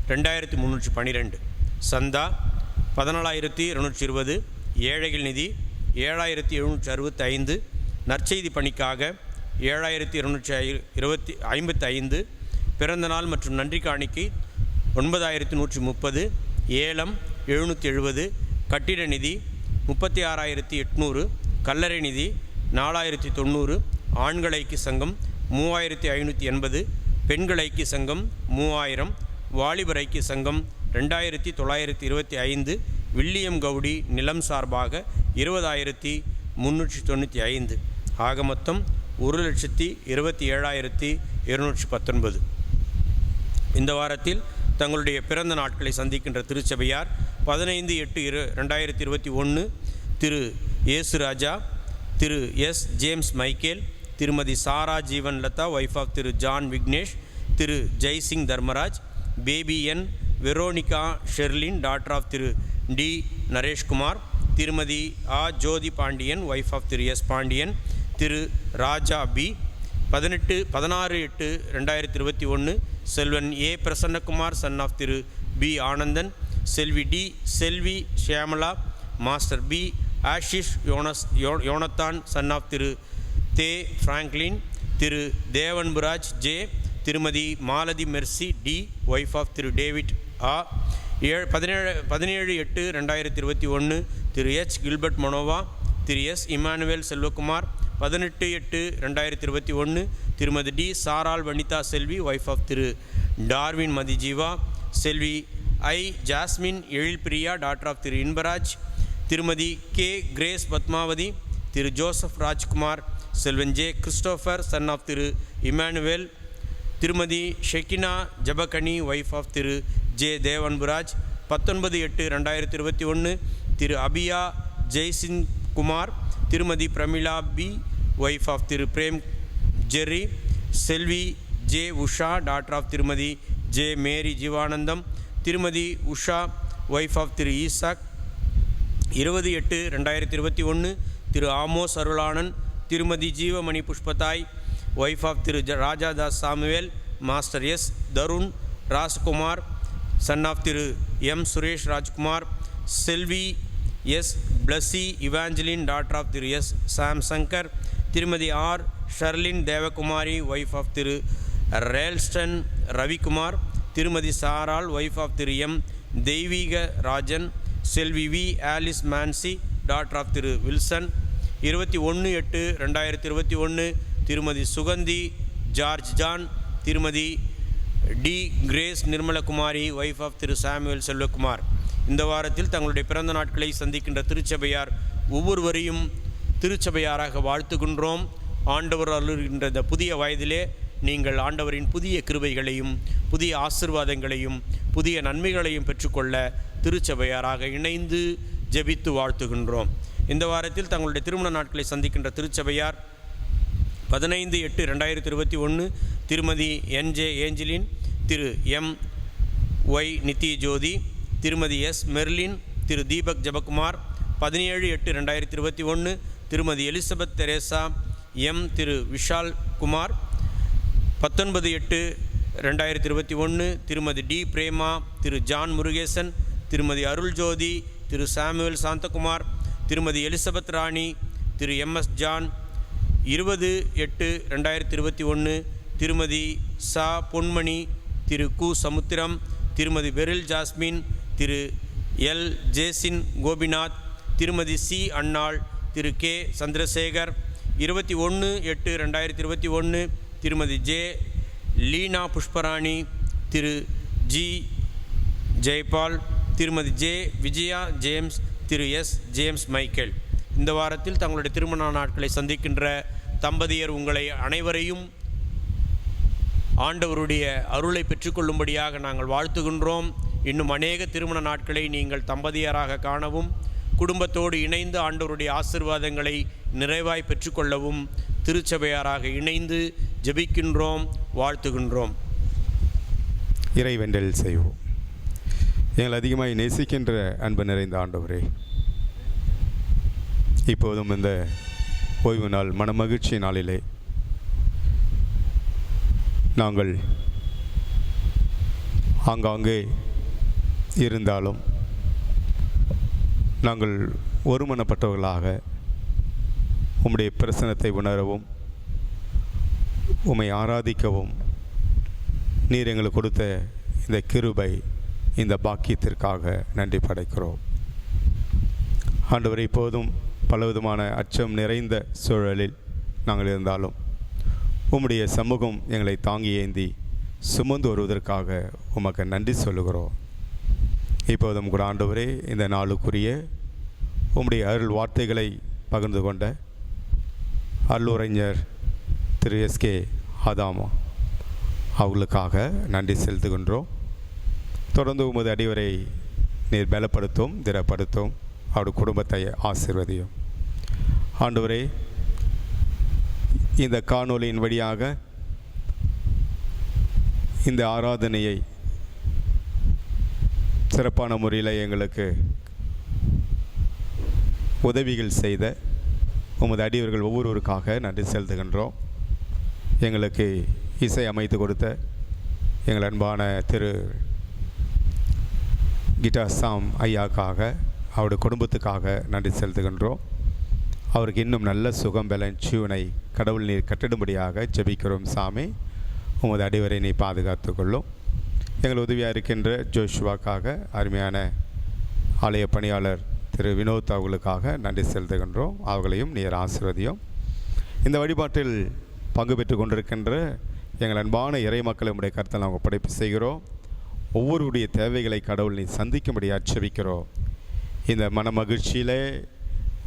C: 2,312. சந்தா 14,220. ஏழைகள் நிதி 7,765. நற்செய்தி பணிக்காக 7,255. பிறந்தநாள் மற்றும் நன்றி காணிக்கை 9,130. ஏலம் 770. கட்டிட நிதி 36,800. கல்லறை நிதி 4,090. ஆண்கள் ஐக்கிய சங்கம் 3,580. பெண்கள் ஐக்கிய சங்கம் 3,000. வாலிபர் ஐக்கிய சங்கம் 2,925. வில்லியம் கவுடி நிலம் சார்பாக 20,395. ஆக மொத்தம் 1,27,219. இந்த வாரத்தில் தங்களுடைய பிறந்த நாட்களை சந்திக்கின்ற திருச்சபையார் 15/8/2021 Thiru Yesuraja, Thiru S James Michael, Thirumathi Sarah Jeevan Latha wife of Thiru John Vignesh, Thiru Jaisingh Dharmaraj, baby N Veronica Sherlin daughter of Thiru D Nareshkumar, Thirumathi ஆ Jothi Pandian wife of Thiru S Pandian, Thiru Raja P. 16/8/2021 Selvan A Prasannakumar son of Thiru P Anandan, Selvi D Selvi Shyamala, master P Ashish Yonathan son of Thiru தே ஃப்ராங்க்லின், திரு தேவன்புராஜ் ஜே, திருமதி Malathi Mercy D wife of திரு David ஆ. 17/8/2021 திரு H Gilbert Manoah, திரு S Emmanuel Selvakumar. 18/8/2021 திருமதி D சாரால் Vanitha Selvi wife of திரு டார்வின் மதிஜீவா, செல்வி I Jasmine Ezhilpriya daughter of திரு இன்பராஜ், திருமதி கே கிரேஸ் பத்மாவதி, திரு ஜோசப் ராஜ்குமார், செல்வன் ஜே கிறிஸ்டோஃபர் சன் ஆஃப் திரு இமானுவேல், திருமதி ஷெக்கினா ஜபகனி ஒய்ஃப் ஆஃப் திரு ஜே தேவன்புராஜ். 19/8/2021 திரு அபியா ஜெய்சிங் குமார், திருமதி Pramila P wife of Thiru frame Jerry, செல்வி ஜே உஷா டாக்டர் ஆஃப் திருமதி ஜே மேரி ஜீவானந்தம், திருமதி உஷா ஒய்ஃப் ஆஃப் திரு ஈசாக். 20/8/2021 திரு ஆமோஸ் அருளானன், திருமதி ஜீவமணி புஷ்பதாய் ஒய்ஃப் ஆஃப் திரு Rajadas Samuel, master S Tarun Rajkumar son of திரு எம் சுரேஷ் ராஜ்குமார், செல்வி S Blessy Evangeline daughter of Thiru S Sam Shankar, திருமதி ஆர் ஷர்லின் தேவகுமாரி ஒய்ஃப் ஆஃப் திரு ரேல்ஸ்டன் ரவிக்குமார், திருமதி சாரால் ஒய்ஃப் ஆஃப் திரு எம் தெய்வீக ராஜன், செல்வி V Alice Mansi doctor of திரு வில்சன். 21/8/2021 திருமதி சுகந்தி ஜார்ஜ் ஜான், திருமதி D Grace Nirmalakumari wife of திரு சாமுவேல் செல்வகுமார். இந்த வாரத்தில் தங்களுடைய பிறந்த நாட்களை சந்திக்கின்ற திருச்சபையார் ஒவ்வொருவரையும் திருச்சபையாராக வாழ்த்துகின்றோம். ஆண்டவர் அருள்கின்ற இந்த புதிய வயதிலே நீங்கள் ஆண்டவரின் புதிய கிருபைகளையும் புதிய ஆசீர்வாதங்களையும் புதிய நன்மைகளையும் பெற்றுக்கொள்ள திருச்சபையாராக இணைந்து ஜெபித்து வாழ்த்துகின்றோம். இந்த வாரத்தில் தங்களுடைய திருமண நாட்களை சந்திக்கின்ற திருச்சபையார் 15/8/2021 திருமதி என்ஜே ஏஞ்சலின், திரு எம் ஒய் நித்திய ஜோதி, திருமதி எஸ் மெர்லின், திரு தீபக் ஜபகுமார். 17/8/2021 திருமதி எலிசபெத் தெரேசா எம், திரு விஷால் குமார். 19/8/2021 திருமதி டி பிரேமா, திரு ஜான் முருகேசன், திருமதி அருள்ஜோதி, திரு சாமுவேல் சாந்தகுமார், திருமதி எலிசபெத் ராணி, திரு MS ஜான். 20/8/2021 திருமதி சா பொன்மணி, திரு கு சமுத்திரம், திருமதி பெரில் ஜாஸ்மின், திரு எல் ஜேசின் கோபிநாத், திருமதி சி அன்னாள், திரு கே சந்திரசேகர். 21/8/2021 திருமதி ஜே லீனா புஷ்பராணி, திரு ஜி ஜெய்பால், திருமதி ஜே விஜயா ஜேம்ஸ், திரு எஸ் ஜேம்ஸ் மைக்கேல். இந்த வாரத்தில் தங்களுடைய திருமண நாட்களை சந்திக்கின்ற தம்பதியர் உங்களை அனைவரையும் ஆண்டவருடைய அருளை பெற்றுக்கொள்ளும்படியாக நாங்கள் வாழ்த்துகின்றோம். இன்னும் அநேக திருமண நாட்களை நீங்கள் தம்பதியராக காணவும், குடும்பத்தோடு இணைந்து ஆண்டவருடைய ஆசீர்வாதங்களை நிறைவாய் பெற்றுக்கொள்ளவும் திருச்சபையாராக இணைந்து ஜெபிக்கின்றோம், வாழ்த்துகின்றோம்.
A: இறைவேண்டல் செய்வோம். எங்கள் அதிகமாய் நேசிக்கின்ற அன்பு நிறைந்த ஆண்டவரே, இப்போதும் இந்த ஓய்வு நாள் மனமகிழ்ச்சி நாளிலே நாங்கள் ஆங்காங்கே இருந்தாலும் நாங்கள் ஒருமனப்பட்டவர்களாக உம்முடைய பிரசன்னத்தை உணரவும் உம்மை ஆராதிக்கவும் நீர் எங்களுக்கு கொடுத்த இந்த கிருபை, இந்த பாக்கியத்திற்காக நன்றி படைக்கிறோம். ஆண்டவரை, இப்போதும் பலவிதமான அச்சம் நிறைந்த சூழலில் நாங்கள் இருந்தாலும் உம்முடைய சமூகம் எங்களை தாங்கி ஏந்தி சுமந்து வருவதற்காக உமக்கு நன்றி சொல்லுகிறோம். இப்போதும் கூட ஆண்டவரே, இந்த நாளுக்குரிய உம்முடைய அருள் வார்த்தைகளை பகிர்ந்து கொண்ட அருளுரைஞர் திரு எஸ்கே ஆதாமா அவர்களுக்காக நன்றி செலுத்துகின்றோம். தொடர்ந்து உமது அடிவரை நீர் பலப்படுத்தும், திடப்படுத்தும், அவருடைய குடும்பத்தை ஆசீர்வதியும். ஆண்டவரே, இந்த காணொலியின் வழியாக இந்த ஆராதனையை சிறப்பான முறையில் எங்களுக்கு உதவிகள் செய்த உமது அடியவர்கள் ஒவ்வொருவருக்காக நன்றி செலுத்துகின்றோம். எங்களுக்கு இசை அமைத்து கொடுத்த எங்கள் அன்பான திரு கிட்டார் சாம் ஐயாக்காக, அவருடைய குடும்பத்துக்காக நன்றி செலுத்துகின்றோம். அவருக்கு இன்னும் நல்ல சுகம் பலன் ஜீவனை கடவுள் நீர் கட்டிடும்படியாக ஜெபிக்கிறோம். சாமி, உமது அடிவரை நீ பாதுகாத்து கொள்ளும். எங்கள் உதவியாக இருக்கின்ற ஜோஷுவாக்காக, அருமையான ஆலய பணியாளர் திரு வினோத் அவர்களுக்காக நன்றி செலுத்துகின்றோம். அவர்களையும் நீர் ஆசீர்வதியும். இந்த வழிபாட்டில் பங்கு பெற்று கொண்டிருக்கின்ற எங்கள் அன்பான இறை மக்களை உடைய கருத்தில் நாங்கள் படைப்பு செய்கிறோம். ஒவ்வொருடைய தேவைகளை கடவுள் நீ சந்திக்கும்படியாக ஜெபிக்கிறோம். இந்த மன மகிழ்ச்சியிலே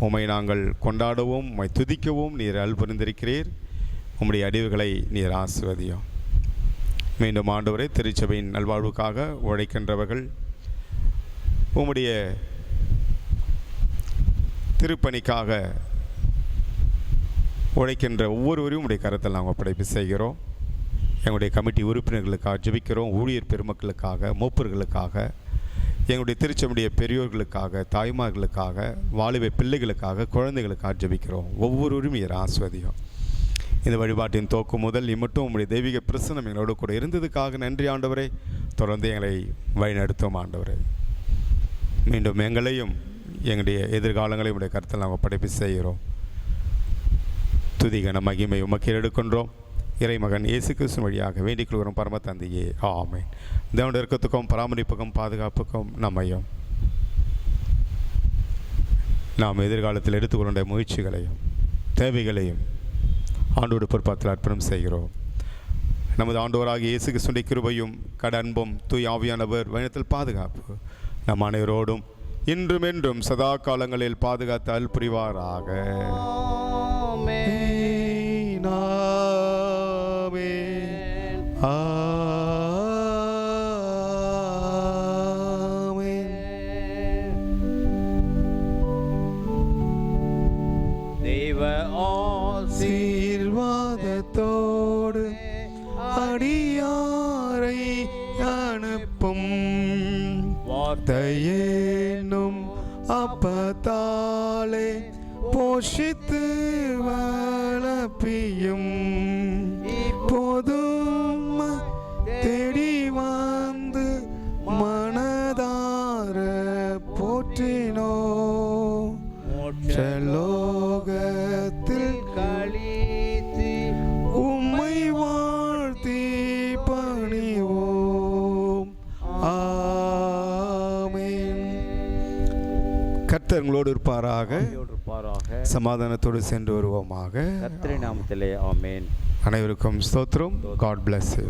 A: உம்மை நாங்கள் கொண்டாடவும், உம்மை துதிக்கவும் நீர் அருள் புரிந்திருக்கிறீர். உம்முடைய அடிவுகளை நீர் ஆசீர்வதியும். மீண்டும் ஆண்டவரே, திருச்சபையின் நல்வாழ்வுக்காக உழைக்கின்றவர்கள், உம்முடைய திருப்பணிக்காக உழைக்கின்ற ஒவ்வொருவரையும் உடைய கருத்தில் நாங்கள் படைப்பு செய்கிறோம். எங்களுடைய கமிட்டி உறுப்பினர்களுக்காக ஜெபிக்கிறோம். ஊழியர் பெருமக்களுக்காக, மூப்பர்களுக்காக, எங்களுடைய திருச்சபையுடைய பெரியோர்களுக்காக, தாய்மார்களுக்காக, வாலிப பிள்ளைகளுக்காக, குழந்தைகளுக்காக ஜெபிக்கிறோம். ஒவ்வொருவரும் நீர் ஆசீர்வதியும். இந்த வழிபாட்டின் தோக்கம் முதல் இம்மட்டும் உங்களுடைய தெய்வீக பிரசன்னம் எங்களோடு கூட இருந்ததுக்காக நன்றி ஆண்டவரே. தொடர்ந்து எங்களை வழிநடத்தும் ஆண்டவரே. மீண்டும் எங்களையும் எங்களுடைய எதிர்காலங்களையும் உடைய கருத்தில் நாங்கள் படைப்பு செய்கிறோம். துதிகன மகிமை உமக்கு எடுக்கின்றோம். இறைமகன் இயேசு கிறிஸ்து வழியாக வேண்டிக் கொள்கிறோம் பரம தந்தையே, ஆமென். தேவனுடைய இரக்கத்துக்கும் பராமரிப்புக்கும் பாதுகாப்புக்கும் நம்மையும் நாம் எதிர்காலத்தில் எடுத்துக்கொண்ட முயற்சிகளையும் தேவைகளையும் ஆண்டோடு பொறுப்பாத்தில் அர்ப்பணம் செய்கிறோம். நமது ஆண்டவராகிய இயேசு கிறிஸ்துவின் கிருபையும் கடன்பும் தூய் ஆவியானவர் வழிநடத்தல் பாதுகாப்பு நம் அனைவரோடும் இன்றும் என்றும் சதா காலங்களில் பாதுகாத்து அருள் புரிவாராக.
B: தெய்வ
A: ஆசீர்வாதத்தோடு அடியாரை அனுப்பும் வார்த்தையேனும் அப்பத்தாலே போஷித்து வளர்ப்பியும் போதும் லோகத்தில்
B: கழித்து
A: உம்மை வாழ்த்தி பணிவோம். ஆமென். கர்த்தர் உங்களோடு இருப்பாராக.
B: இருப்பாராக.
A: சமாதானத்தோடு சென்று வருவோமாக.
B: கர்த்தரின் நாமத்திலே ஆமென்.
A: அனைவருக்கும் ஸ்தோத்திரம். God bless you.